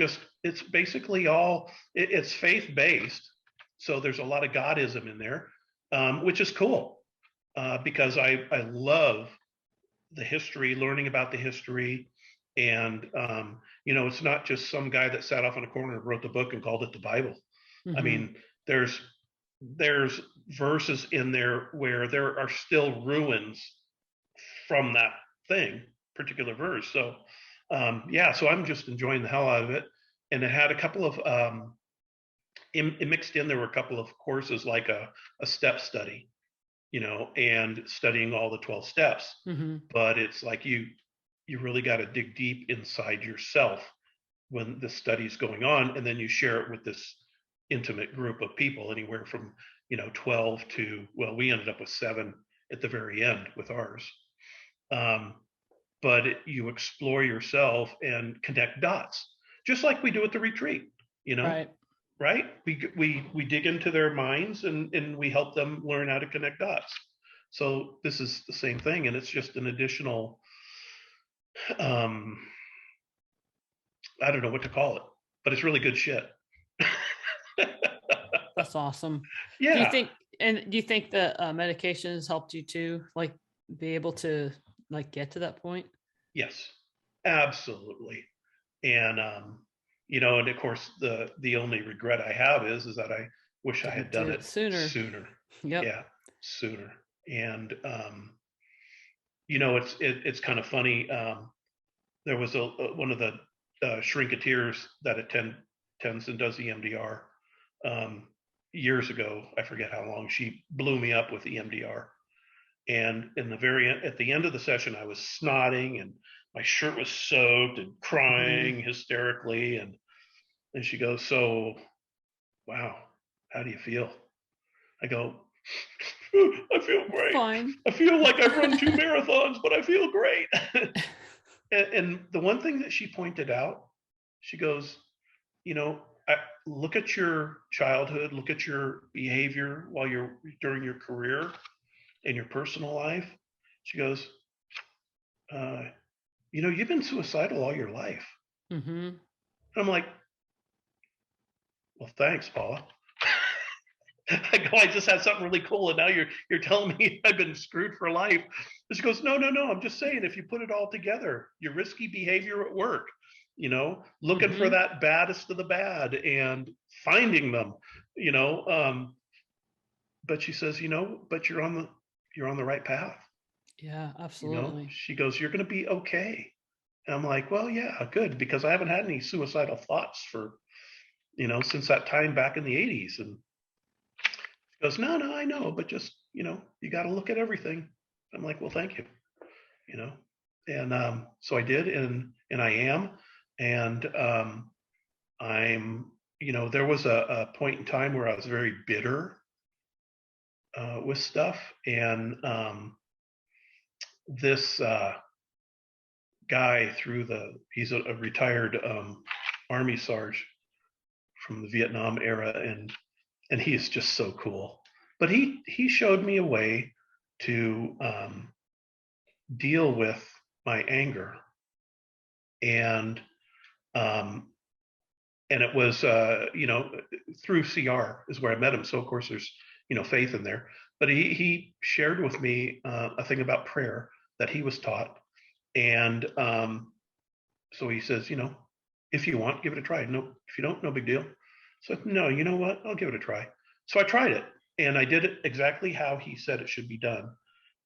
basically it's faith-based, so there's a lot of Godism in there, which is cool, because I love the history, learning about the history. And it's not just some guy that sat off in a corner and wrote the book and called it the Bible. Mm-hmm. I mean, there's verses in there where there are still ruins from that particular verse. So so I'm just enjoying the hell out of it. And it had a couple of it mixed in, there were a couple of courses, like a step study, and studying all the 12 steps. Mm-hmm. But it's like you really got to dig deep inside yourself when the study's going on, and then you share it with this intimate group of people, anywhere from 12 to, well, we ended up with 7 at the very end with ours. But you explore yourself and connect dots, just like we do at the retreat. Right? We dig into their minds and we help them learn how to connect dots. So this is the same thing, and it's just an additional, I don't know what to call it, but it's really good shit. That's awesome. Yeah. Do you think the medication has helped you too, like be able to like get to that point? Yes, absolutely. And and of course the only regret I have is that I wish I had done it sooner. Yep. Yeah, sooner. And it's kind of funny. There was one of the shrinketeers that attends and does EMDR years ago. I forget how long. She blew me up with EMDR. And at the end of the session, I was snotting and my shirt was soaked and crying hysterically. And she goes, "So, wow, how do you feel?" I go, "I feel great. Fine. I feel like I've run 2 marathons, but I feel great." And the one thing that she pointed out, she goes, look at your childhood, look at your behavior during your career and your personal life. She goes, you've been suicidal all your life. Mm-hmm. I'm like, well, thanks, Paula. I go, I just had something really cool, and now you're telling me I've been screwed for life. And she goes, no, I'm just saying, if you put it all together, your risky behavior at work, looking for that baddest of the bad and finding them, but she says, but you're on the right path. Yeah, absolutely. She goes, you're going to be okay. And I'm like, well, yeah, good, because I haven't had any suicidal thoughts for since that time back in the 80s. And she goes, no, I know, but just, you got to look at everything. I'm like, well, thank you, you know, and so I did, and I am, and I'm, there was a point in time where I was very bitter with stuff, and this guy he's a retired Army Sarge from the Vietnam era, and he's just so cool. But he showed me a way to deal with my anger, and it was through CR is where I met him. So of course there's faith in there, but he shared with me a thing about prayer that he was taught, and so he says, if you want, give it a try. No, if you don't, no big deal. So no, you know what? I'll give it a try. So I tried it, and I did it exactly how he said it should be done.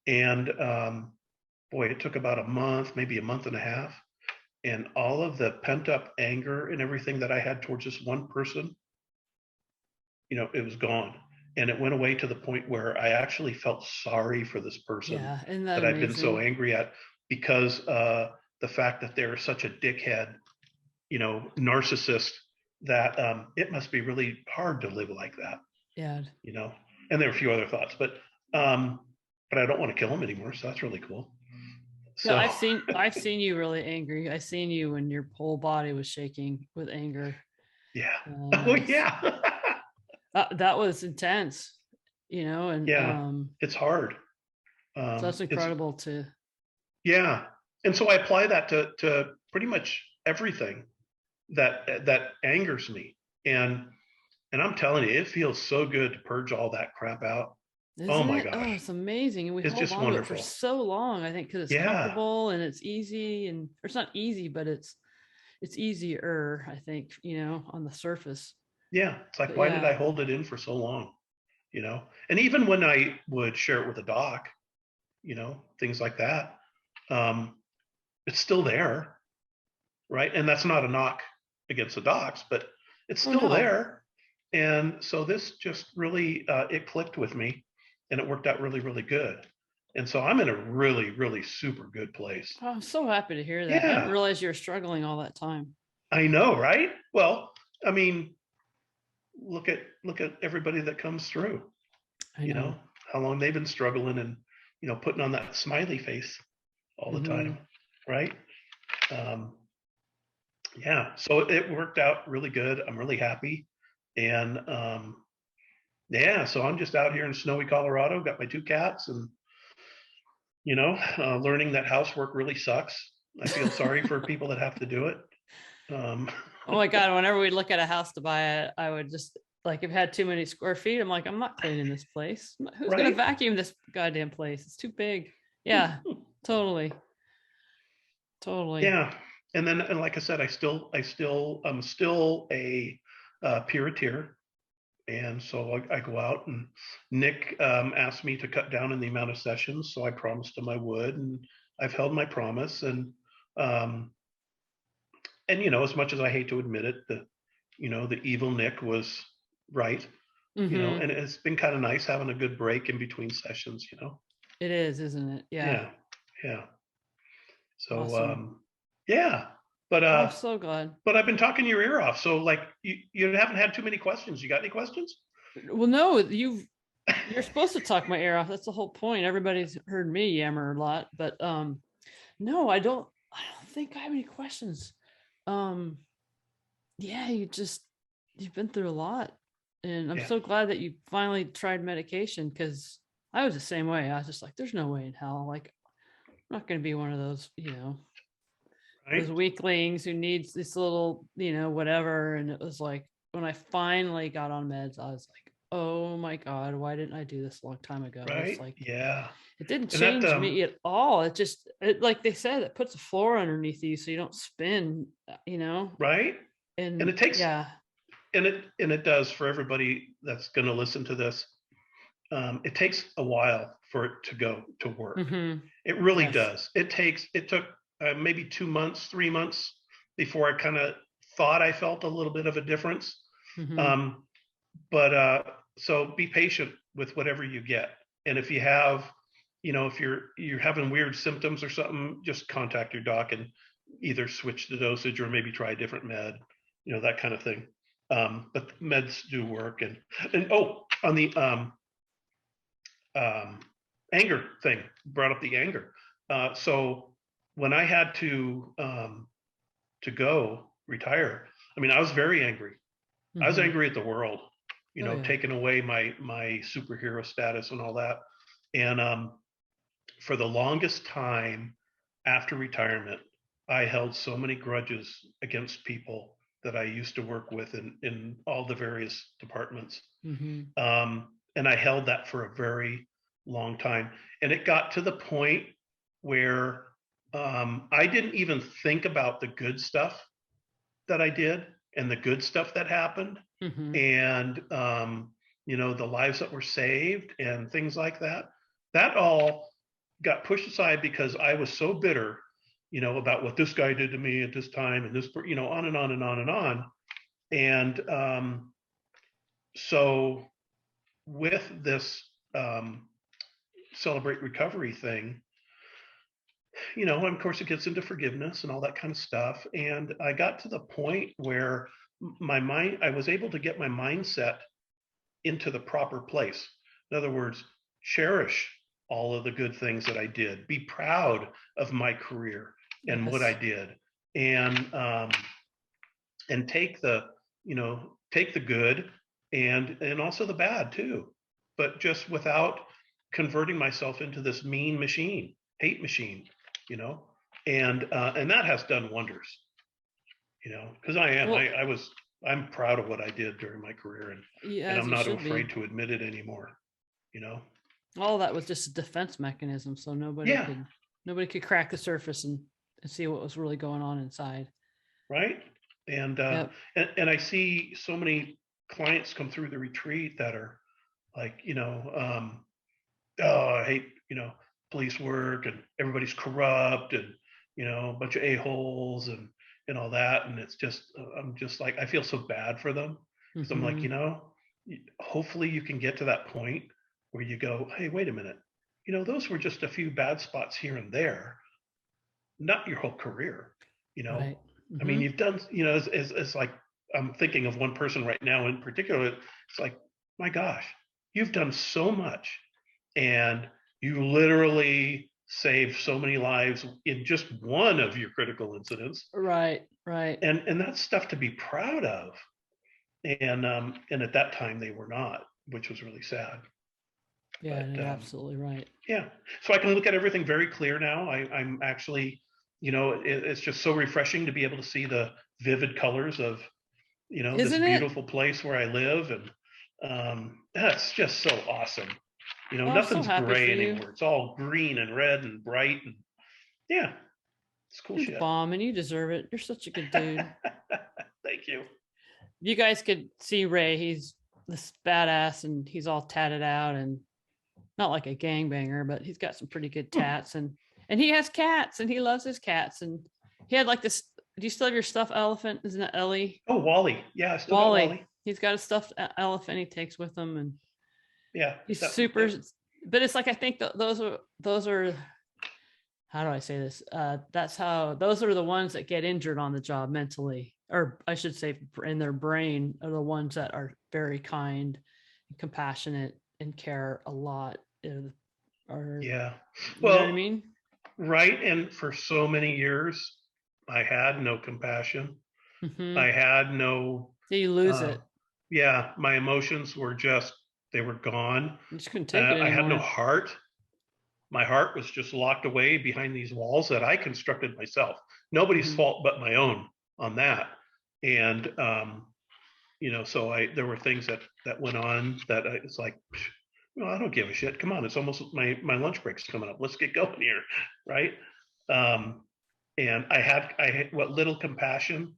And boy, it took about a month, maybe a month and a half. And all of the pent up anger and everything that I had towards this one person, it was gone. And it went away to the point where I actually felt sorry for this person that I've been so angry at, because the fact that they're such a dickhead, narcissist, that it must be really hard to live like that. Yeah. And there are a few other thoughts, but I don't want to kill him anymore. So that's really cool. So no, I've seen you really angry. I seen you when your whole body was shaking with anger. Yeah. Oh yeah. that was intense, and yeah, it's hard. So that's incredible too. Yeah. And so I apply that to pretty much everything that angers me. And I'm telling you, it feels so good to purge all that crap out. Oh my gosh. Oh, it's amazing. And we hold on to it for so long, I think, because it's comfortable and it's easy, and it's not easy, but it's easier, I think, on the surface. Yeah. It's like, why did I hold it in for so long? And even when I would share it with a doc, things like that, it's still there. Right. And that's not a knock against the docs, but it's still there. And so this just really, it clicked with me, and it worked out really, really good. And so I'm in a really, really super good place. Oh, I'm so happy to hear that. Yeah. I didn't realize you were struggling all that time. I know, right? Well, I mean, look at everybody that comes through. I know how long they've been struggling, and putting on that smiley face all the time, right? Yeah, so it worked out really good. I'm really happy. And so I'm just out here in snowy Colorado, got my 2 cats, and learning that housework really sucks. I feel sorry for people that have to do it. Oh my God, whenever we look at a house to buy it, I would just, like, if it had too many square feet, I'm like, I'm not cleaning this place. Who's going to vacuum this goddamn place? It's too big. Yeah, totally. Yeah. And then, and like I said, I'm still a Puriteer. And so I go out, and Nick asked me to cut down in the amount of sessions. So I promised him I would, and I've held my promise. And as much as I hate to admit it, the evil Nick was right, and it's been kind of nice having a good break in between sessions, It is, isn't it? Yeah. Yeah. So, awesome. but I'm so glad. But I've been talking your ear off. So, like, you haven't had too many questions. You got any questions? Well, no, you're supposed to talk my ear off. That's the whole point. Everybody's heard me yammer a lot, but no, I don't think I have any questions. Yeah, you've been through a lot, and I'm so glad that you finally tried medication, because I was the same way. I was just like, there's no way in hell. Like, I'm not going to be one of those, those weaklings who needs this little, whatever. And it was like, when I finally got on meds, I was like, oh my God, why didn't I do this a long time ago? Right. It's like, it didn't change me at all. It just, like they said, it puts a floor underneath you so you don't spin, Right. And it takes, and it does, for everybody that's going to listen to this. It takes a while for it to go to work. It really does. It took maybe 2 months, 3 months before I kind of thought I felt a little bit of a difference. Mm-hmm. So be patient with whatever you get. And if you have, if you're having weird symptoms or something, just contact your doc and either switch the dosage or maybe try a different med, that kind of thing. But meds do work. And on the anger thing, brought up the anger. So when I had to go retire, I mean, I was very angry. Mm-hmm. I was angry at the world, Yeah. taking away my superhero status and all that. And for the longest time after retirement, I held so many grudges against people that I used to work with in all the various departments. Mm-hmm. And I held that for a very long time. And it got to the point where I didn't even think about the good stuff that I did and the good stuff that happened. Mm-hmm. And, the lives that were saved and things like that. That all got pushed aside because I was so bitter, about what this guy did to me at this time and this, on and on and on and on. And so with this Celebrate Recovery thing, and of course it gets into forgiveness and all that kind of stuff. And I got to the point where I was able to get my mindset into the proper place. In other words, cherish all of the good things that I did, be proud of my career and what I did, and take the good and also the bad too, but just without converting myself into this mean machine, hate machine, and that has done wonders, because I'm proud of what I did during my career, and I'm not afraid to admit it anymore, All that was just a defense mechanism, so nobody could crack the surface and see what was really going on inside. Right. And and I see so many clients come through the retreat that are like, I hate, police work and everybody's corrupt and, a bunch of a-holes and all that. And it's just, I'm just like, I feel so bad for them. Because I'm like, hopefully you can get to that point where you go, hey, wait a minute. Those were just a few bad spots here and there, not your whole career, Right. I mean, you've done, it's like, I'm thinking of one person right now in particular. It's like, my gosh, you've done so much and you literally saved so many lives in just one of your critical incidents. Right. And that's stuff to be proud of. And at that time they were not, which was really sad. Yeah, but, you're absolutely right. Yeah. So I can look at everything very clear now. I'm actually, it's just so refreshing to be able to see the vivid colors of, this beautiful place where I live. And that's just so awesome. Nothing's gray anymore. It's all green and red and bright. And yeah, it's cool shit. Bomb, and you deserve it. You're such a good dude. Thank you. You guys could see Ray. He's this badass and he's all tatted out and not like a gangbanger, but he's got some pretty good tats and he has cats and he loves his cats. And he had like this. Do you still have your stuffed elephant? Isn't it Ellie? Oh, Wally. Yeah, I still got Wally. He's got a stuffed elephant he takes with him, and yeah, he's super. But it's like I think those are. How do I say this? Those are the ones that get injured on the job mentally, or I should say, in their brain, are the ones that are very kind, compassionate, and care a lot. Well, you know what I mean? Right. And for so many years, I had no compassion. Mm-hmm. I had no. So you lose it. Yeah, my emotions were they were gone. You just couldn't take it anymore. I had no heart. My heart was just locked away behind these walls that I constructed myself. Nobody's fault but my own on that. And so there were things that went on that it's like, I don't give a shit. Come on, it's almost my lunch break's coming up. Let's get going here, right? And I had what little compassion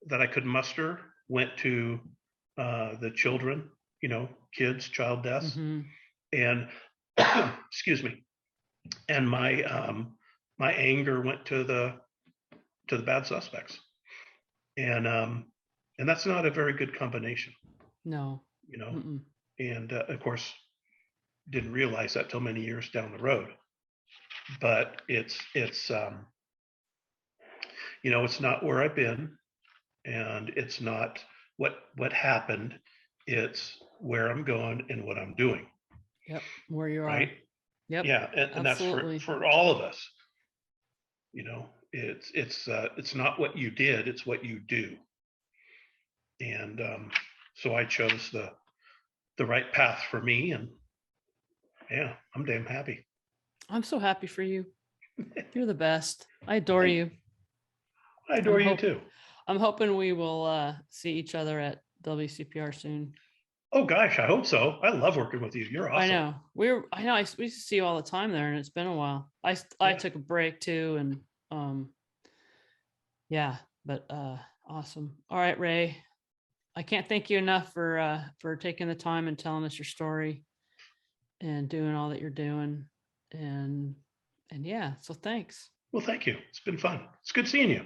that I could muster went to the children, kids, child deaths, and excuse me, and my anger went to the bad suspects, and And that's not a very good combination, No. you know. Mm-mm. And of course, didn't realize that till many years down the road. But it's it's not where I've been, and it's not what happened. It's where I'm going and what I'm doing. Yep. Where you Right? are. Yep. Yeah, and that's Absolutely. for all of us. It's not what you did, it's what you do. And so I chose the right path for me, and yeah, I'm damn happy. I'm so happy for you. You're the best. I adore you. I I'm adore you hope too. I'm hoping we will see each other at WCPR soon. Oh gosh, I hope so. I love working with you. You're I awesome. know. We used to see you all the time there, and it's been a while. I Yeah. took a break too, and um yeah, but awesome. All right, Ray. I can't thank you enough for taking the time and telling us your story and doing all that you're doing. And yeah, so thanks. Well, thank you. It's been fun. It's good seeing you.